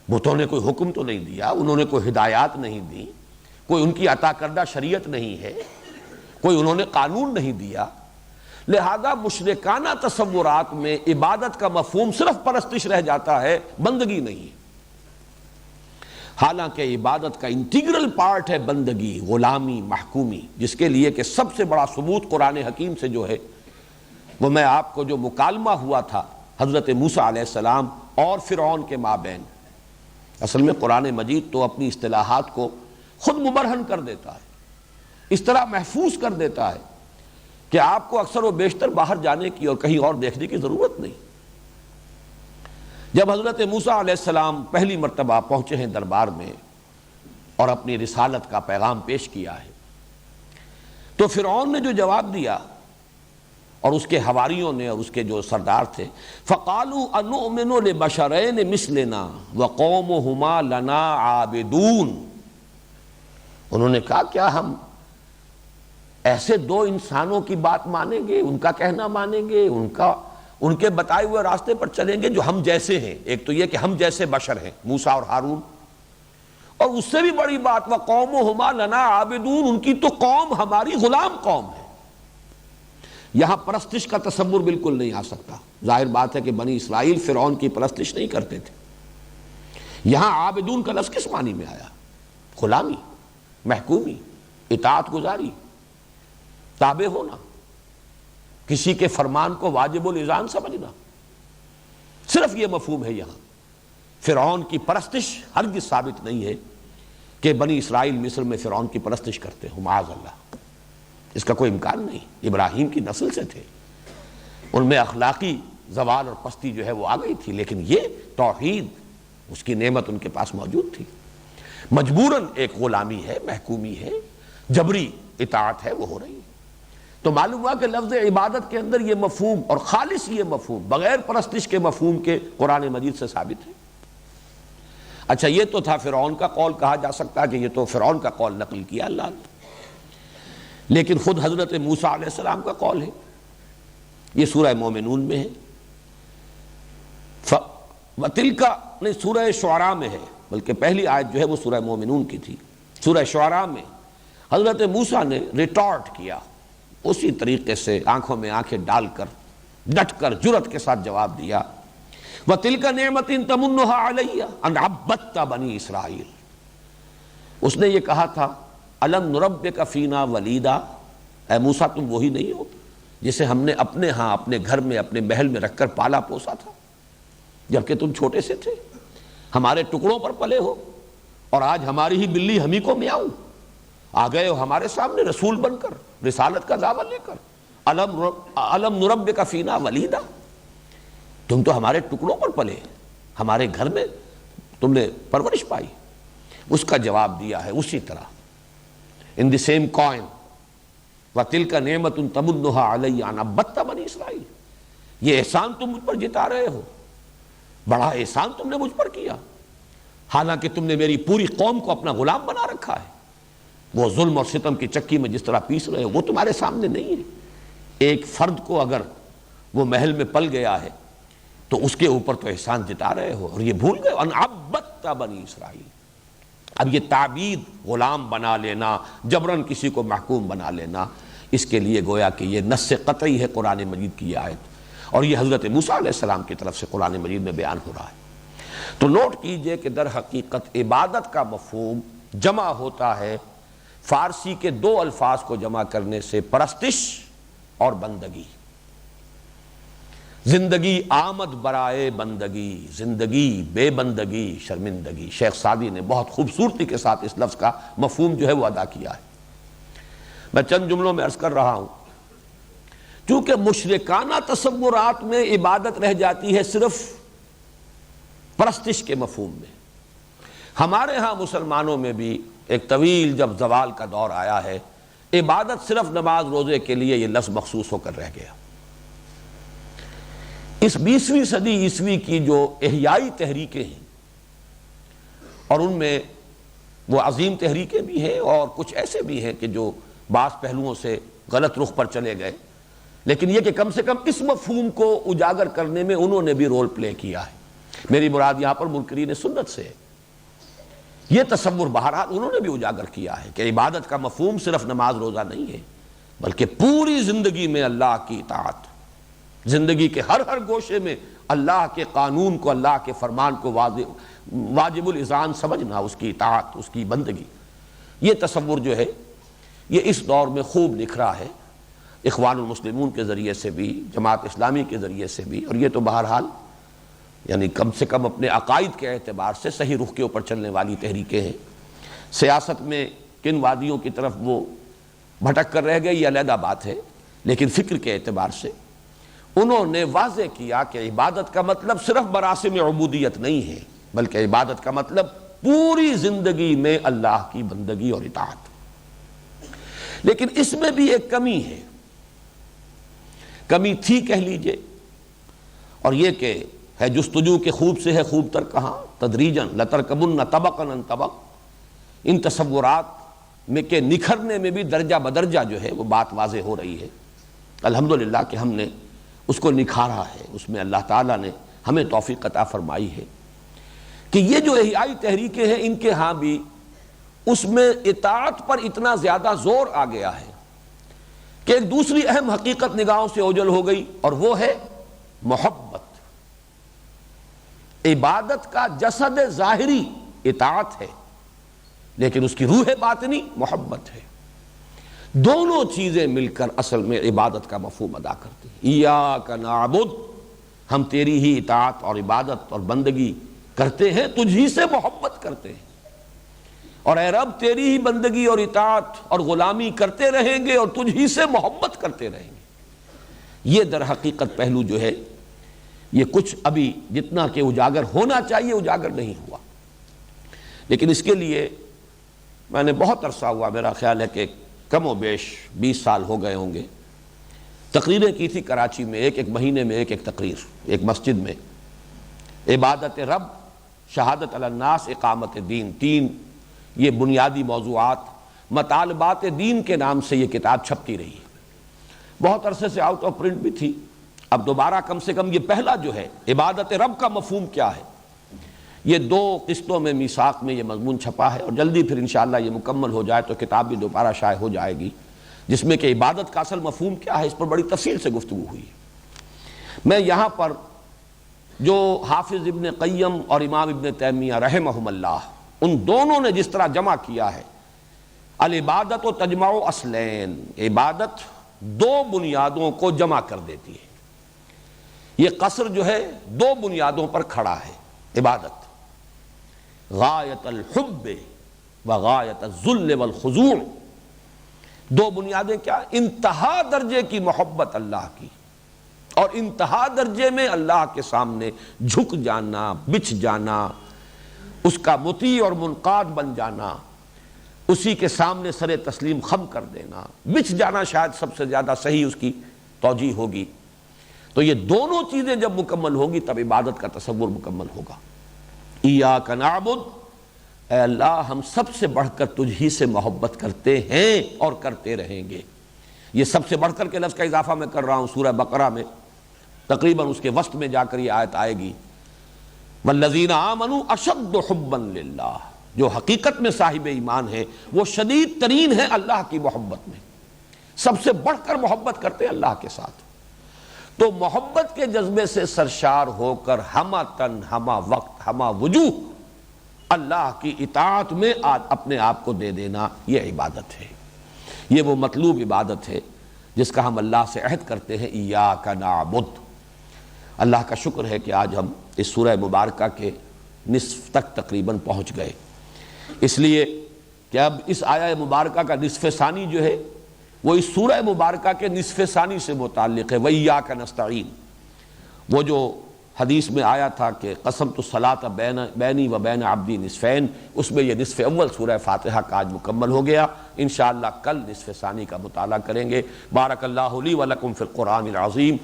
بتوں نے کوئی حکم تو نہیں دیا، انہوں نے کوئی ہدایات نہیں دی، کوئی ان کی عطا کردہ شریعت نہیں ہے، کوئی انہوں نے قانون نہیں دیا۔ لہذا مشرکانہ تصورات میں عبادت کا مفہوم صرف پرستش رہ جاتا ہے، بندگی نہیں۔ حالانکہ عبادت کا انٹیگرل پارٹ ہے بندگی، غلامی، محکومی، جس کے لیے کہ سب سے بڑا ثبوت قرآن حکیم سے جو ہے وہ میں آپ کو جو مکالمہ ہوا تھا حضرت موسیٰ علیہ السلام اور فرعون کے مابین۔ اصل میں قرآن مجید تو اپنی اصطلاحات کو خود مبرہن کر دیتا ہے، اس طرح محفوظ کر دیتا ہے کہ آپ کو اکثر و بیشتر باہر جانے کی اور کہیں اور دیکھنے کی ضرورت نہیں۔ جب حضرت موسیٰ علیہ السلام پہلی مرتبہ پہنچے ہیں دربار میں اور اپنی رسالت کا پیغام پیش کیا ہے، تو فرعون نے جو جواب دیا اور اس کے حواریوں نے اور اس کے جو سردار تھے، فَقَالُوا أَنُؤْمِنُ لِبَشَرَيْنِ مِثْلِنَا وَقَوْمُهُمَا لَنَا عَابِدُونَ، انہوں نے کہا کیا ہم ایسے دو انسانوں کی بات مانیں گے، ان کا کہنا مانیں گے، ان کے بتائے ہوئے راستے پر چلیں گے جو ہم جیسے ہیں؟ ایک تو یہ کہ ہم جیسے بشر ہیں موسیٰ اور ہارون، اور اس سے بھی بڑی بات وَقَوْمُهُمَا لَنَا عَابِدُونَ، ان کی تو قوم ہماری غلام قوم ہے۔ یہاں پرستش کا تصور بالکل نہیں آ سکتا۔ ظاہر بات ہے کہ بنی اسرائیل فرعون کی پرستش نہیں کرتے تھے۔ یہاں عابدون کا لفظ کس معنی میں آیا؟ غلامی، محکومی، اطاعت گزاری، تابع ہونا، کسی کے فرمان کو واجب الاذعان سمجھنا، صرف یہ مفہوم ہے یہاں۔ فرعون کی پرستش ہرگز ثابت نہیں ہے کہ بنی اسرائیل مصر میں فرعون کی پرستش کرتے ہوں، معاذ اللہ، اس کا کوئی امکان نہیں۔ ابراہیم کی نسل سے تھے، ان میں اخلاقی زوال اور پستی جو ہے وہ آ گئی تھی، لیکن یہ توحید، اس کی نعمت ان کے پاس موجود تھی۔ مجبوراً ایک غلامی ہے، محکومی ہے، جبری اطاعت ہے، وہ ہو رہی ہے۔ تو معلوم ہوا کہ لفظ عبادت کے اندر یہ مفہوم، اور خالص یہ مفہوم بغیر پرستش کے مفہوم کے قرآن مجید سے ثابت ہے۔ اچھا، یہ تو تھا فرعون کا قول، کہا جا سکتا ہے کہ یہ تو فرعون کا قول نقل کیا اللہ نے، لیکن خود حضرت موسیٰ علیہ السلام کا قول ہے، یہ سورہ مومنون میں ہے، وَتِلْكَ نہیں، سورہ شعراء میں ہے، بلکہ پہلی آیت جو ہے وہ سورہ مومنون کی تھی۔ سورہ شعراء میں حضرت موسیٰ نے ریٹارٹ کیا، اسی طریقے سے آنکھوں میں آنکھیں ڈال کر ڈٹ کر جرأت کے ساتھ جواب دیا، وَتِلْكَ نِعْمَةٍ تَمُنُّهَا عَلَيَّ أَنْ عَبَّدتَّ بَنِي اسرائیل، اس نے یہ کہا تھا أَلَمْ نُرَبِّكَ فِينَا وَلِيدًا، اے موسیٰ تم وہی نہیں ہو جسے ہم نے اپنے ہاں، اپنے گھر میں، اپنے محل میں رکھ کر پالا پوسا تھا جبکہ تم چھوٹے سے تھے، ہمارے ٹکڑوں پر پلے ہو، اور آج ہماری ہی بلی ہمیں کو میاؤں، آ گئے ہو ہمارے سامنے رسول بن کر، رسالت کا دعویٰ لے کر۔ أَلَمْ نُرَبِّكَ فِينَا وَلِيدًا، تم تو ہمارے ٹکڑوں پر پلے، ہمارے گھر میں تم نے پرورش پائی۔ اس کا جواب دیا ہے اسی طرح، in the same coin، وَتِلْكَ نِعْمَةٌ تَمُنُّهَا عَلَيَّ أَنْ عَبَّدتَّ بَنِي اسرائیل، یہ احسان تم مجھ پر جتا رہے ہو، بڑا احسان تم نے مجھ پر کیا، حالانکہ تم نے میری پوری قوم کو اپنا غلام بنا رکھا ہے۔ وہ ظلم اور ستم کی چکی میں جس طرح پیس رہے ہو وہ تمہارے سامنے نہیں ہے۔ ایک فرد کو اگر وہ محل میں پل گیا ہے تو اس کے اوپر تو احسان جتا رہے ہو، اور یہ بھول گئے ان عبدت بنی اسرائیل۔ اب یہ تعبید، غلام بنا لینا، جبراً کسی کو محکوم بنا لینا، اس کے لیے گویا کہ یہ نص قطعی ہے قرآن مجید کی یہ آیت، اور یہ حضرت موسیٰ علیہ السلام کی طرف سے قرآن مجید میں بیان ہو رہا ہے۔ تو نوٹ کیجئے کہ در حقیقت عبادت کا مفہوم جمع ہوتا ہے فارسی کے دو الفاظ کو جمع کرنے سے، پرستش اور بندگی۔ زندگی آمد برائے بندگی، زندگی بے بندگی شرمندگی۔ شیخ سعدی نے بہت خوبصورتی کے ساتھ اس لفظ کا مفہوم جو ہے وہ ادا کیا ہے۔ میں چند جملوں میں عرض کر رہا ہوں، چونکہ مشرکانہ تصورات میں عبادت رہ جاتی ہے صرف پرستش کے مفہوم میں، ہمارے ہاں مسلمانوں میں بھی ایک طویل جب زوال کا دور آیا ہے، عبادت صرف نماز روزے کے لیے یہ لفظ مخصوص ہو کر رہ گیا۔ اس 20ویں صدی عیسوی کی جو احیائی تحریکیں ہیں، اور ان میں وہ عظیم تحریکیں بھی ہیں اور کچھ ایسے بھی ہیں کہ جو بعض پہلوؤں سے غلط رخ پر چلے گئے، لیکن یہ کہ کم سے کم اس مفہوم کو اجاگر کرنے میں انہوں نے بھی رول پلے کیا ہے۔ میری مراد یہاں پر منکرین سنت سے ہے۔ یہ تصور بہرحال انہوں نے بھی اجاگر کیا ہے کہ عبادت کا مفہوم صرف نماز روزہ نہیں ہے، بلکہ پوری زندگی میں اللہ کی اطاعت، زندگی کے ہر گوشے میں اللہ کے قانون کو، اللہ کے فرمان کو واجب الاذعان سمجھنا، اس کی اطاعت، اس کی بندگی۔ یہ تصور جو ہے یہ اس دور میں خوب نکھرا ہے، اخوان المسلمون کے ذریعے سے بھی، جماعت اسلامی کے ذریعے سے بھی، اور یہ تو بہرحال یعنی کم سے کم اپنے عقائد کے اعتبار سے صحیح رخ کے اوپر چلنے والی تحریکیں ہیں۔ سیاست میں کن وادیوں کی طرف وہ بھٹک کر رہ گئے یہ علیحدہ بات ہے، لیکن فکر کے اعتبار سے انہوں نے واضح کیا کہ عبادت کا مطلب صرف مراسم عبودیت نہیں ہے، بلکہ عبادت کا مطلب پوری زندگی میں اللہ کی بندگی اور اطاعت۔ لیکن اس میں بھی ایک کمی ہے، کمی تھی کہہ لیجئے، اور یہ کہ ہے جستجو کے خوب سے ہے خوب تر کہاں، تدریجاً لترکبن طبقا عن طبق، ان تصورات میں کے نکھرنے میں بھی درجہ بدرجہ جو ہے وہ بات واضح ہو رہی ہے۔ الحمدللہ کہ ہم نے اس کو نکھارا ہے، اس میں اللہ تعالیٰ نے ہمیں توفیق عطا فرمائی ہے کہ یہ جو احیائی تحریکیں ہیں ان کے ہاں بھی اس میں اطاعت پر اتنا زیادہ زور آ گیا ہے کہ ایک دوسری اہم حقیقت نگاہوں سے اوجھل ہو گئی، اور وہ ہے محبت۔ عبادت کا جسد ظاہری اطاعت ہے، لیکن اس کی روح باطنی محبت ہے۔ دونوں چیزیں مل کر اصل میں عبادت کا مفہوم ادا کرتی ہیں۔ ایاک نعبد، ہم تیری ہی اطاعت اور عبادت اور بندگی کرتے ہیں، تجھی سے محبت کرتے ہیں، اور اے رب تیری ہی بندگی اور اطاعت اور غلامی کرتے رہیں گے اور تجھی سے محبت کرتے رہیں گے۔ یہ در حقیقت پہلو جو ہے یہ کچھ ابھی جتنا کہ اجاگر ہونا چاہیے اجاگر نہیں ہوا، لیکن اس کے لیے میں نے بہت عرصہ ہوا، میرا خیال ہے کہ کم و بیش 20 سال ہو گئے ہوں گے، تقریریں کی تھی کراچی میں، ایک مہینے میں ایک تقریر، ایک مسجد میں، عبادت رب، شہادت علی الناس، اقامت دین، تین یہ بنیادی موضوعات، مطالبات دین کے نام سے یہ کتاب چھپتی رہی ہے۔ بہت عرصے سے آؤٹ آف پرنٹ بھی تھی، اب دوبارہ کم سے کم یہ پہلا جو ہے عبادت رب کا مفہوم کیا ہے، یہ 2 قسطوں میں میثاق میں یہ مضمون چھپا ہے، اور جلدی پھر انشاءاللہ یہ مکمل ہو جائے تو کتاب بھی دوبارہ شائع ہو جائے گی، جس میں کہ عبادت کا اصل مفہوم کیا ہے اس پر بڑی تفصیل سے گفتگو ہوئی ہے۔ میں یہاں پر جو حافظ ابن قیم اور امام ابن تیمیہ رحمہم اللہ، ان دونوں نے جس طرح جمع کیا ہے، العبادت و تجمع اصلین، عبادت 2 بنیادوں کو جمع کر دیتی ہے۔ یہ قصر جو ہے 2 بنیادوں پر کھڑا ہے۔ عبادت غایت الحب و غایت الذل والخضوع، 2 بنیادیں کیا؟ انتہا درجے کی محبت اللہ کی، اور انتہا درجے میں اللہ کے سامنے جھک جانا، بچھ جانا، اس کا مطیع اور منقاد بن جانا، اسی کے سامنے سر تسلیم خم کر دینا، بچھ جانا شاید سب سے زیادہ صحیح اس کی توجیہ ہوگی۔ تو یہ دونوں چیزیں جب مکمل ہوگی تب عبادت کا تصور مکمل ہوگا۔ ایاک نعبد، اے اللہ ہم سب سے بڑھ کر تجھی سے محبت کرتے ہیں اور کرتے رہیں گے۔ یہ سب سے بڑھ کر کے لفظ کا اضافہ میں کر رہا ہوں، سورہ بقرہ میں تقریباً اس کے وسط میں جا کر یہ آیت آئے گی، والذین آمنوا اشد حبا للہ، جو حقیقت میں صاحب ایمان ہے وہ شدید ترین ہے اللہ کی محبت میں، سب سے بڑھ کر محبت کرتے ہیں اللہ کے ساتھ۔ تو محبت کے جذبے سے سرشار ہو کر ہمہ تن، ہمہ وقت، ہمہ وجوہ اللہ کی اطاعت میں اپنے آپ کو دے دینا، یہ عبادت ہے۔ یہ وہ مطلوب عبادت ہے جس کا ہم اللہ سے عہد کرتے ہیں، ایاک نعبد، اللہ کا شکر ہے کہ آج ہم اس سورہ مبارکہ کے نصف تک تقریباً پہنچ گئے، اس لیے کہ اب اس آیہ مبارکہ کا نصف ثانی جو ہے وہ اس سورہ مبارکہ کے نصف ثانی سے متعلق ہے، وَإِيَّاكَ نَسْتَعِينُ۔ وہ جو حدیث میں آیا تھا کہ قسمت الصلاۃ بینی و بین عبدی نصفین، اس میں یہ نصف اول سورہ فاتحہ کا آج مکمل ہو گیا۔ انشاءاللہ کل نصف ثانی کا مطالعہ کریں گے۔ بارک اللہ لی و لکم فی القرآن العظیم۔